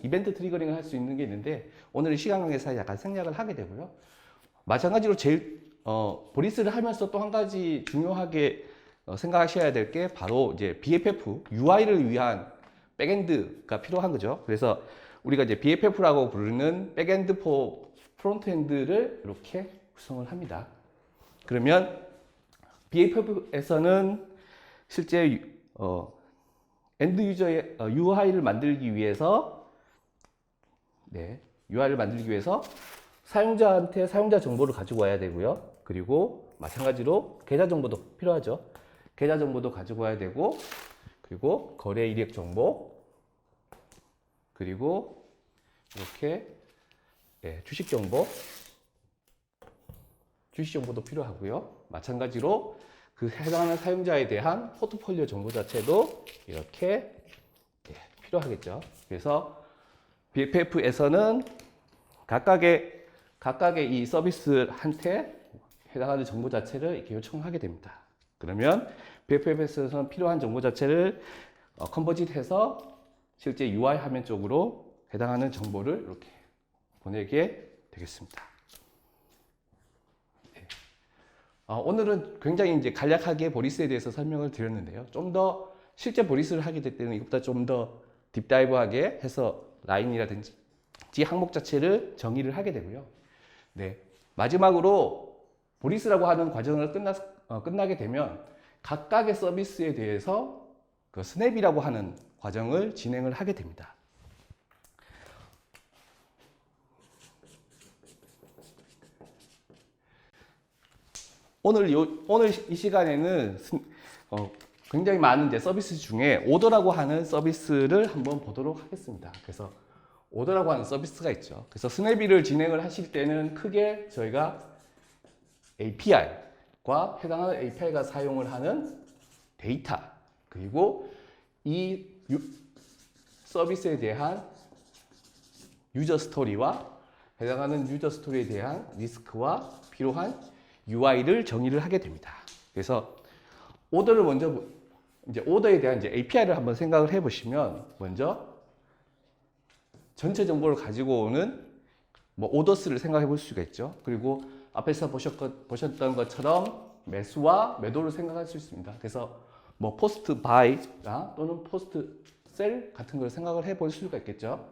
이벤트 트리거링을 할 수 있는 게 있는데 오늘 시간 관계상 약간 생략을 하게 되고요. 마찬가지로 보리스를 하면서 또 한 가지 중요하게 생각하셔야 될 게 바로 이제 BFF, UI를 위한 백엔드가 필요한 거죠. 그래서 우리가 이제 BFF라고 부르는 백엔드 포 프론트엔드를 이렇게 구성을 합니다. 그러면 BFF에서는 실제 엔드 유저의 UI를 만들기 위해서 사용자한테 사용자 정보를 가지고 와야 되고요. 그리고 마찬가지로 계좌 정보도 필요하죠. 계좌 정보도 가지고 와야 되고, 그리고 거래 이력 정보, 그리고 이렇게 주식 정보도 필요하고요. 마찬가지로 그 해당하는 사용자에 대한 포트폴리오 정보 자체도 이렇게 필요하겠죠. 그래서 BFF에서는 각각의 이 서비스한테 해당하는 정보 자체를 이렇게 요청하게 됩니다. 그러면 BFF에서는 필요한 정보 자체를 컨버짓해서 실제 UI 화면 쪽으로 해당하는 정보를 이렇게 보내게 되겠습니다. 오늘은 굉장히 이제 간략하게 보리스에 대해서 설명을 드렸는데요. 좀 더 실제 보리스를 하게 될 때는 이것보다 좀 더 딥다이브하게 해서 라인이라든지 항목 자체를 정의를 하게 되고요. 마지막으로 보리스라고 하는 과정을 끝나게 되면 각각의 서비스에 대해서 그 스냅이라고 하는 과정을 진행을 하게 됩니다. 오늘 이 시간에는 굉장히 많은 이제 서비스 중에 오더라고 하는 서비스를 한번 보도록 하겠습니다. 그래서 오더라고 하는 서비스가 있죠. 그래서 스냅이를 진행을 하실 때는 크게 저희가 API과 해당하는 API가 사용을 하는 데이터, 그리고 이 서비스에 대한 유저 스토리와 해당하는 유저 스토리에 대한 리스크와 필요한 UI를 정의를 하게 됩니다. 그래서 오더를 먼저 이제 오더에 대한 이제 API를 한번 생각을 해보시면 먼저 전체 정보를 가지고 오는 뭐 오더스를 생각해 볼 수가 있죠. 그리고 앞에서 보셨던 것처럼 매수와 매도를 생각할 수 있습니다. 그래서 뭐 포스트 바이나 또는 포스트 셀 같은 걸 생각을 해 볼 수가 있겠죠.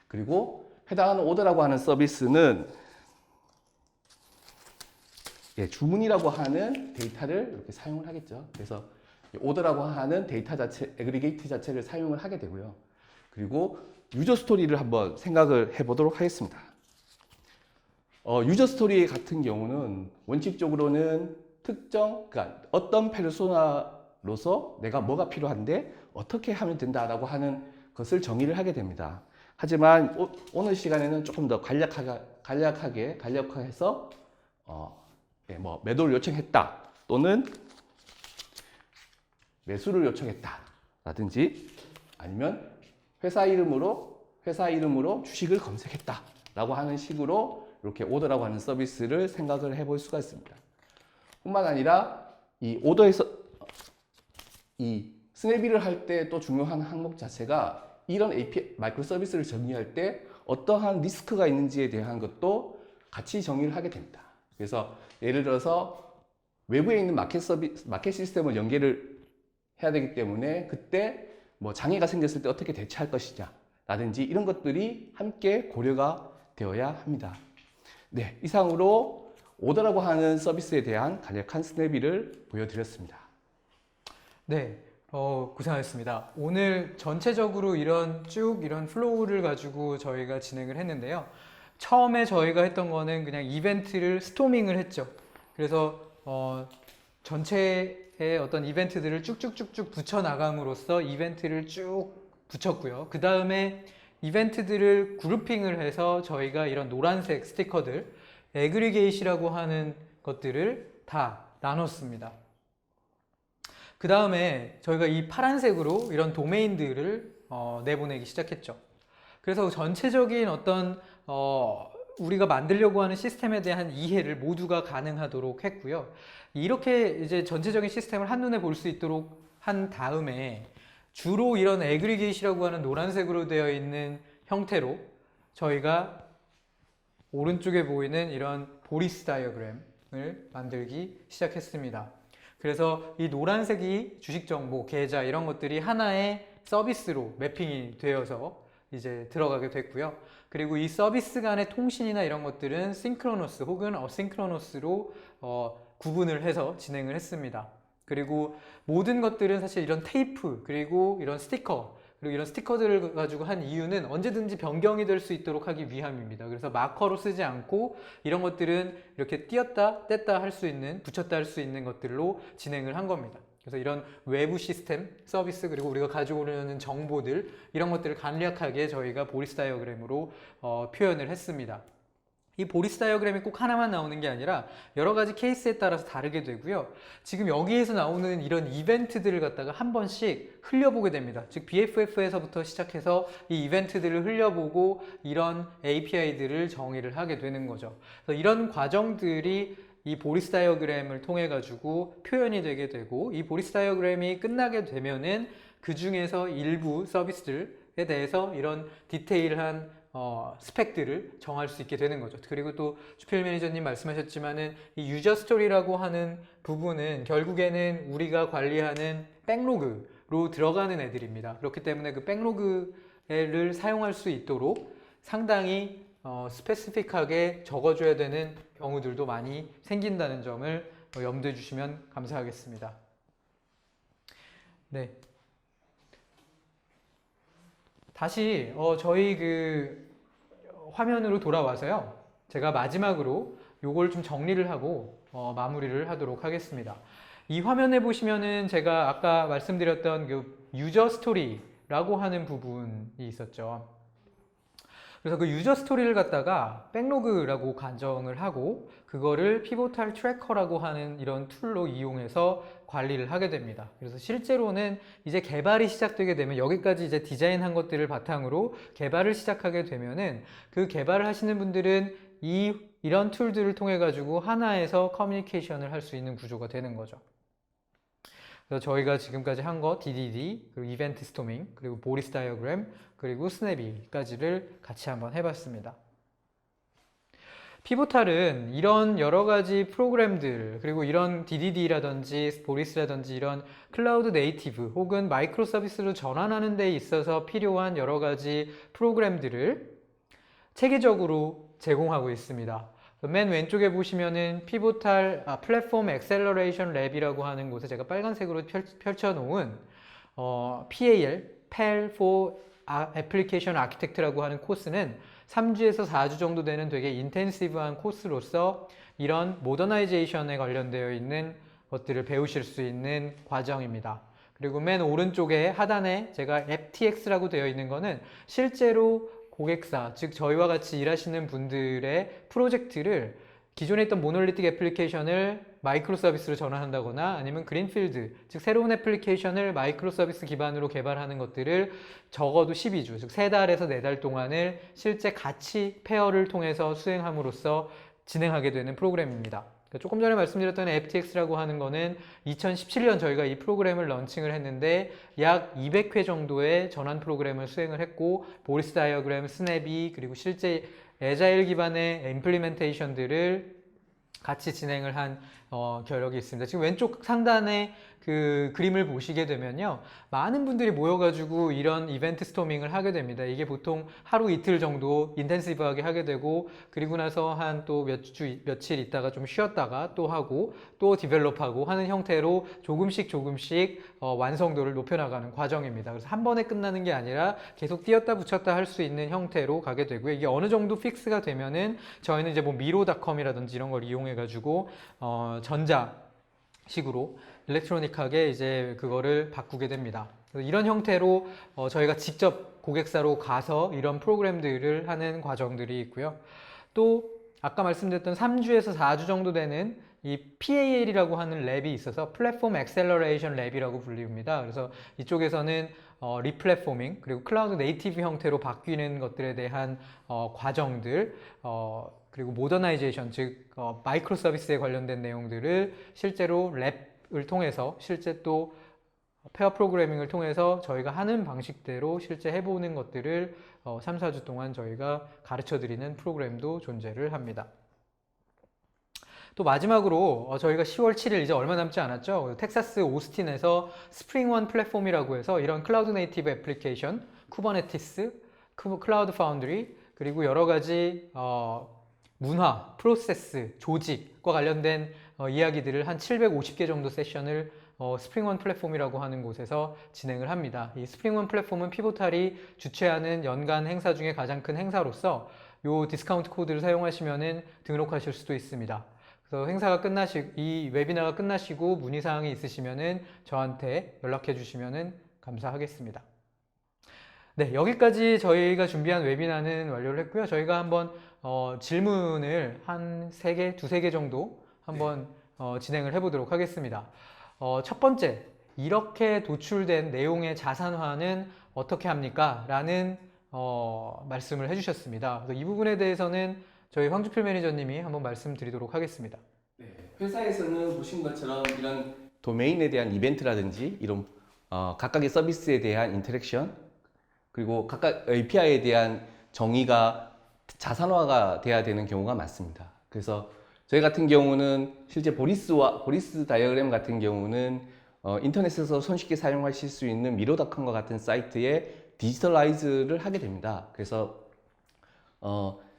그리고 해당하는 오더라고 하는 서비스는 주문이라고 하는 데이터를 이렇게 사용을 하겠죠. 그래서 오더라고 하는 데이터 자체, 애그리게이트 자체를 사용을 하게 되고요. 그리고 유저 스토리를 한번 생각을 해보도록 하겠습니다. 유저 스토리 같은 경우는 원칙적으로는 그러니까 어떤 페르소나로서 내가 뭐가 필요한데 어떻게 하면 된다라고 하는 것을 정의를 하게 됩니다. 하지만 오늘 시간에는 조금 더 간략해서 뭐 매도를 요청했다 또는 매수를 요청했다 라든지 아니면 회사 이름으로 주식을 검색했다 라고 하는 식으로 이렇게 오더라고 하는 서비스를 생각을 해볼 수가 있습니다. 뿐만 아니라 이 오더에서 이 스냅일을 할 때 또 중요한 항목 자체가 이런 API 마이크로 서비스를 정의할 때 어떠한 리스크가 있는지에 대한 것도 같이 정의를 하게 됩니다. 그래서 예를 들어서 외부에 있는 마켓 시스템을 연계를 해야 되기 때문에 그때 뭐 장애가 생겼을 때 어떻게 대처할 것이냐 라든지 이런 것들이 함께 고려가 되어야 합니다. 네, 이상으로 오더라고 하는 서비스에 대한 간략한 스냅을 보여드렸습니다. 네, 고생하셨습니다. 오늘 전체적으로 이런 플로우를 가지고 저희가 진행을 했는데요. 처음에 저희가 했던 거는 그냥 이벤트를 스토밍을 했죠. 그래서 전체의 어떤 이벤트들을 쭉쭉쭉쭉 붙여나감으로써 이벤트를 쭉 붙였고요. 그 다음에 이벤트들을 그룹핑을 해서 저희가 이런 노란색 스티커들, 애그리게이시라고 하는 것들을 다 나눴습니다. 그 다음에 저희가 이 파란색으로 이런 도메인들을 내보내기 시작했죠. 그래서 전체적인 어떤 우리가 만들려고 하는 시스템에 대한 이해를 모두가 가능하도록 했고요. 이렇게 이제 전체적인 시스템을 한눈에 볼 수 있도록 한 다음에 주로 이런 애그리게이시라고 하는 노란색으로 되어 있는 형태로 저희가 오른쪽에 보이는 이런 보리스 다이어그램을 만들기 시작했습니다. 그래서 이 노란색이 주식 정보, 계좌 이런 것들이 하나의 서비스로 매핑이 되어서 이제 들어가게 됐고요. 그리고 이 서비스 간의 통신이나 이런 것들은 싱크로너스 혹은 어싱크로너스로 구분을 해서 진행을 했습니다. 그리고 모든 것들은 사실 이런 테이프 그리고 이런 스티커 그리고 이런 스티커들을 가지고 한 이유는 언제든지 변경이 될 수 있도록 하기 위함입니다. 그래서 마커로 쓰지 않고 이런 것들은 이렇게 띄었다 뗐다 할 수 있는, 붙였다 할 수 있는 것들로 진행을 한 겁니다. 그래서 이런 외부 시스템, 서비스 그리고 우리가 가지고 오는 정보들 이런 것들을 간략하게 저희가 보리스 다이어그램으로 표현을 했습니다. 이 보리스 다이어그램이 꼭 하나만 나오는 게 아니라 여러 가지 케이스에 따라서 다르게 되고요. 지금 여기에서 나오는 이런 이벤트들을 갖다가 한 번씩 흘려보게 됩니다. 즉 BFF에서부터 시작해서 이 이벤트들을 흘려보고 이런 API들을 정의를 하게 되는 거죠. 그래서 이런 과정들이 이 보리스 다이어그램을 통해 가지고 표현이 되게 되고 이 보리스 다이어그램이 끝나게 되면은 그 중에서 일부 서비스들에 대해서 이런 디테일한 스펙들을 정할 수 있게 되는 거죠. 그리고 또 주필 매니저님 말씀하셨지만은 이 유저 스토리라고 하는 부분은 결국에는 우리가 관리하는 백로그로 들어가는 애들입니다. 그렇기 때문에 그 백로그를 사용할 수 있도록 상당히 스페시픽하게 적어줘야 되는 경우들도 많이 생긴다는 점을 염두해 주시면 감사하겠습니다. 네. 다시 저희 그 화면으로 돌아와서요. 제가 마지막으로 요걸 좀 정리를 하고 마무리를 하도록 하겠습니다. 이 화면에 보시면은 제가 아까 말씀드렸던 그 유저 스토리라고 하는 부분이 있었죠. 그래서 그 유저 스토리를 갖다가 백로그라고 간정을 하고 그거를 피보탈 트래커라고 하는 이런 툴로 이용해서 관리를 하게 됩니다. 그래서 실제로는 이제 개발이 시작되게 되면 여기까지 이제 디자인한 것들을 바탕으로 개발을 시작하게 되면은 그 개발을 하시는 분들은 이런 툴들을 통해 가지고 하나에서 커뮤니케이션을 할 수 있는 구조가 되는 거죠. 그래서 저희가 지금까지 한 거 DDD, 그리고 이벤트 스토밍, 그리고 보리스 다이어그램, 그리고 스냅이까지를 같이 한번 해봤습니다. 피보탈은 이런 여러 가지 프로그램들, 그리고 이런 DDD라든지 보리스라든지 이런 클라우드 네이티브 혹은 마이크로 서비스로 전환하는 데 있어서 필요한 여러 가지 프로그램들을 체계적으로 제공하고 있습니다. 맨 왼쪽에 보시면은 피보탈 플랫폼 엑셀러레이션 랩이라고 하는 곳에 제가 빨간색으로 펼쳐놓은 PAL for Application Architect라고 하는 코스는 3주에서 4주 정도 되는 되게 인텐시브한 코스로서 이런 모더나이제이션에 관련되어 있는 것들을 배우실 수 있는 과정입니다. 그리고 맨 오른쪽에 하단에 제가 FTX라고 되어 있는 거는 실제로 고객사, 즉 저희와 같이 일하시는 분들의 프로젝트를 기존에 있던 모놀리틱 애플리케이션을 마이크로 서비스로 전환한다거나 아니면 그린필드, 즉 새로운 애플리케이션을 마이크로 서비스 기반으로 개발하는 것들을 적어도 12주, 즉 3달에서 4달 동안을 실제 같이 페어를 통해서 수행함으로써 진행하게 되는 프로그램입니다. 조금 전에 말씀드렸던 FTX라고 하는 거는 2017년 저희가 이 프로그램을 런칭을 했는데 약 200회 정도의 전환 프로그램을 수행을 했고 보리스 다이어그램, 스냅이 그리고 실제 애자일 기반의 임플리멘테이션들을 같이 진행을 한 겨력이 있습니다. 지금 왼쪽 상단에 그 그림을 보시게 되면요. 많은 분들이 모여가지고 이런 이벤트 스토밍을 하게 됩니다. 이게 보통 하루 이틀 정도 인텐시브하게 하게 되고 그리고 나서 한 또 며칠 있다가 좀 쉬었다가 또 하고 또 디벨롭하고 하는 형태로 조금씩 완성도를 높여나가는 과정입니다. 그래서 한 번에 끝나는 게 아니라 계속 띄었다 붙였다 할 수 있는 형태로 가게 되고요. 이게 어느 정도 픽스가 되면은 저희는 이제 뭐 미로닷컴이라든지 이런 걸 이용해가지고 전자식으로 일렉트로닉하게 이제 그거를 바꾸게 됩니다. 이런 형태로 저희가 직접 고객사로 가서 이런 프로그램들을 하는 과정들이 있고요. 또 아까 말씀드렸던 3주에서 4주 정도 되는 이 PAL이라고 하는 랩이 있어서 플랫폼 엑셀러레이션 랩이라고 불립니다. 그래서 이쪽에서는 리플랫포밍 그리고 클라우드 네이티브 형태로 바뀌는 것들에 대한 과정들 그리고 모더나이제이션 즉 마이크로 서비스에 관련된 내용들을 실제로 랩을 통해서 실제 또 페어 프로그래밍을 통해서 저희가 하는 방식대로 실제 해보는 것들을 3, 4주 동안 저희가 가르쳐 드리는 프로그램도 존재를 합니다. 또 마지막으로 저희가 10월 7일 이제 얼마 남지 않았죠. 텍사스 오스틴에서 스프링원 플랫폼이라고 해서 이런 클라우드 네이티브 애플리케이션, 쿠버네티스, 클라우드 파운드리 그리고 여러 가지 문화, 프로세스, 조직과 관련된 이야기들을 한 750개 정도 세션을 스프링원 플랫폼이라고 하는 곳에서 진행을 합니다. 이 스프링원 플랫폼은 피보탈이 주최하는 연간 행사 중에 가장 큰 행사로서 이 디스카운트 코드를 사용하시면 등록하실 수도 있습니다. 그래서 이 웨비나가 끝나시고 문의사항이 있으시면 저한테 연락해 주시면 감사하겠습니다. 네, 여기까지 저희가 준비한 웨비나는 완료를 했고요. 저희가 한번 질문을 한 3개, 2-3개 정도 한번 진행을 해보도록 하겠습니다. 첫 번째, 이렇게 도출된 내용의 자산화는 어떻게 합니까? 라는 말씀을 해주셨습니다. 그래서 이 부분에 대해서는 저희 황주필 매니저님이 한번 말씀드리도록 하겠습니다. 네, 회사에서는 보신 것처럼 이런 도메인에 대한 이벤트라든지 이런 각각의 서비스에 대한 인터랙션 그리고 각각 API에 대한 정의가 자산화가 돼야 되는 경우가 많습니다. 그래서 저희 같은 경우는 실제 보리스 다이어그램 같은 경우는 인터넷에서 손쉽게 사용하실 수 있는 미로닷컴과 같은 사이트에 디지털라이즈를 하게 됩니다. 그래서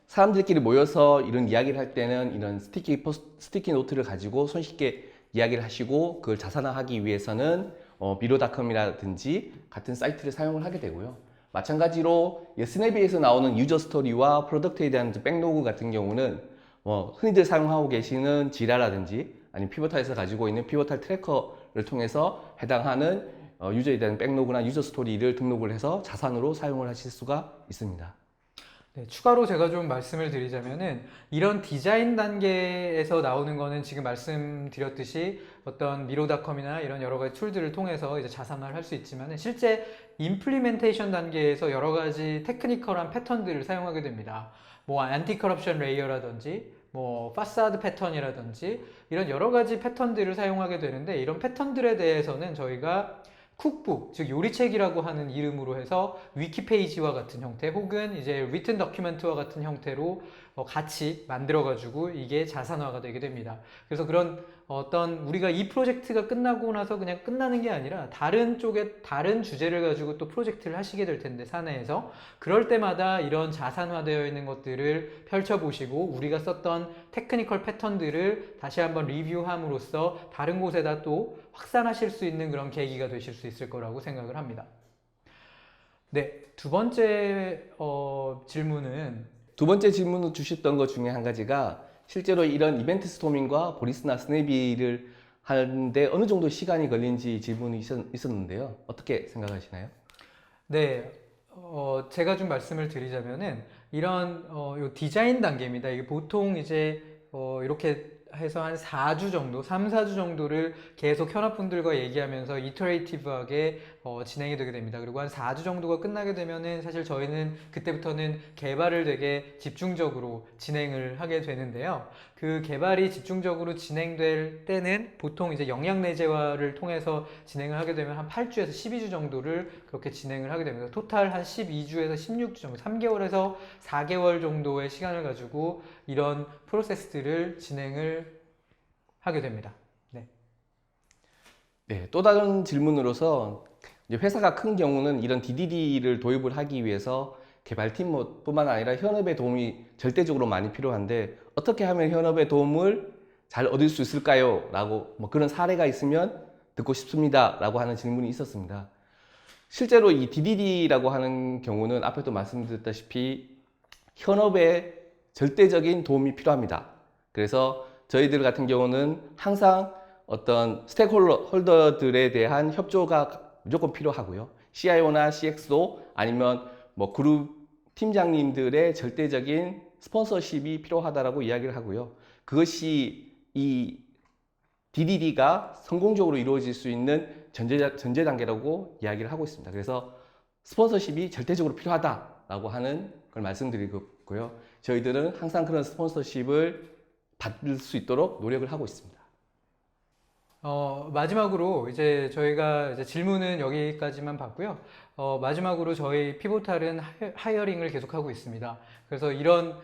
사람들끼리 모여서 이런 이야기를 할 때는 이런 스티키 노트를 가지고 손쉽게 이야기를 하시고 그걸 자산화하기 위해서는 미로닷컴이라든지 같은 사이트를 사용을 하게 되고요. 마찬가지로 스냅에서 나오는 유저 스토리와 프로덕트에 대한 백로그 같은 경우는 흔히들 사용하고 계시는 지라라든지 아니면 피보탈에서 가지고 있는 피보탈 트래커를 통해서 해당하는 유저에 대한 백로그나 유저 스토리를 등록을 해서 자산으로 사용을 하실 수가 있습니다. 네, 추가로 제가 좀 말씀을 드리자면은 이런 디자인 단계에서 나오는 거는 지금 말씀드렸듯이 어떤 미로닷컴이나 이런 여러 가지 툴들을 통해서 이제 자산화를 할 수 있지만은 실제 임플리멘테이션 단계에서 여러 가지 테크니컬한 패턴들을 사용하게 됩니다. 뭐 안티 커럽션 레이어라든지 뭐 파사드 패턴이라든지 이런 여러 가지 패턴들을 사용하게 되는데, 이런 패턴들에 대해서는 저희가 쿡북, 즉 요리책이라고 하는 이름으로 해서 위키 페이지와 같은 형태 혹은 이제 리튼 더큐멘트와 같은 형태로 같이 만들어 가지고 이게 자산화가 되게 됩니다. 그래서 그런 어떤 우리가 이 프로젝트가 끝나고 나서 그냥 끝나는 게 아니라 다른 쪽에 다른 주제를 가지고 또 프로젝트를 하시게 될 텐데, 사내에서 그럴 때마다 이런 자산화되어 있는 것들을 펼쳐보시고 우리가 썼던 테크니컬 패턴들을 다시 한번 리뷰함으로써 다른 곳에다 또 확산하실 수 있는 그런 계기가 되실 수 있을 거라고 생각을 합니다. 네, 두 번째 질문은 두 번째 질문을 주셨던 것 중에 한 가지가 실제로 이런 이벤트 스토밍과 보리스나 스네비를 하는데 어느 정도 시간이 걸린지 질문이 있었는데요. 어떻게 생각하시나요? 네, 제가 좀 말씀을 드리자면은 이런 요 디자인 단계입니다. 이게 보통 이제 이렇게 해서 한 4주 정도, 3, 4주 정도를 계속 현업분들과 얘기하면서 이터레이티브하게 진행이 되게 됩니다. 그리고 한 4주 정도가 끝나게 되면은 사실 저희는 그때부터는 개발을 되게 집중적으로 진행을 하게 되는데요. 그 개발이 집중적으로 진행될 때는 보통 이제 영양 내재화를 통해서 진행을 하게 되면 한 8주에서 12주 정도를 그렇게 진행을 하게 됩니다. 토탈 한 12주에서 16주 정도, 3개월에서 4개월 정도의 시간을 가지고 이런 프로세스들을 진행을 하게 됩니다. 네. 네, 또 다른 질문으로서 이제 회사가 큰 경우는 이런 DDD를 도입을 하기 위해서 개발팀뿐만 아니라 현업의 도움이 절대적으로 많이 필요한데 어떻게 하면 현업의 도움을 잘 얻을 수 있을까요? 라고 뭐 그런 사례가 있으면 듣고 싶습니다. 라고 하는 질문이 있었습니다. 실제로 이 DDD라고 하는 경우는 앞에도 말씀드렸다시피 현업에 절대적인 도움이 필요합니다. 그래서 저희들 같은 경우는 항상 어떤 스테이크홀더들에 대한 협조가 무조건 필요하고요. CIO나 CXO 아니면 뭐 그룹 팀장님들의 절대적인 스폰서십이 필요하다라고 이야기를 하고요. 그것이 이 DDD가 성공적으로 이루어질 수 있는 전제 단계라고 이야기를 하고 있습니다. 그래서 스폰서십이 절대적으로 필요하다라고 하는 걸 말씀드리고요. 저희들은 항상 그런 스폰서십을 받을 수 있도록 노력을 하고 있습니다. 마지막으로 이제 저희가 이제 질문은 여기까지만 봤고요. 마지막으로 저희 피보탈은 하이어링을 계속하고 있습니다. 그래서 이런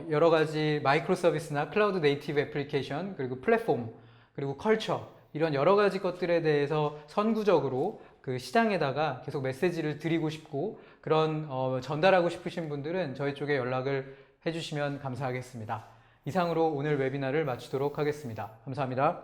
여러 가지 마이크로 서비스나 클라우드 네이티브 애플리케이션, 그리고 플랫폼, 그리고 컬처, 이런 여러 가지 것들에 대해서 선구적으로 그 시장에다가 계속 메시지를 드리고 싶고 그런 전달하고 싶으신 분들은 저희 쪽에 연락을 해주시면 감사하겠습니다. 이상으로 오늘 웨비나를 마치도록 하겠습니다. 감사합니다.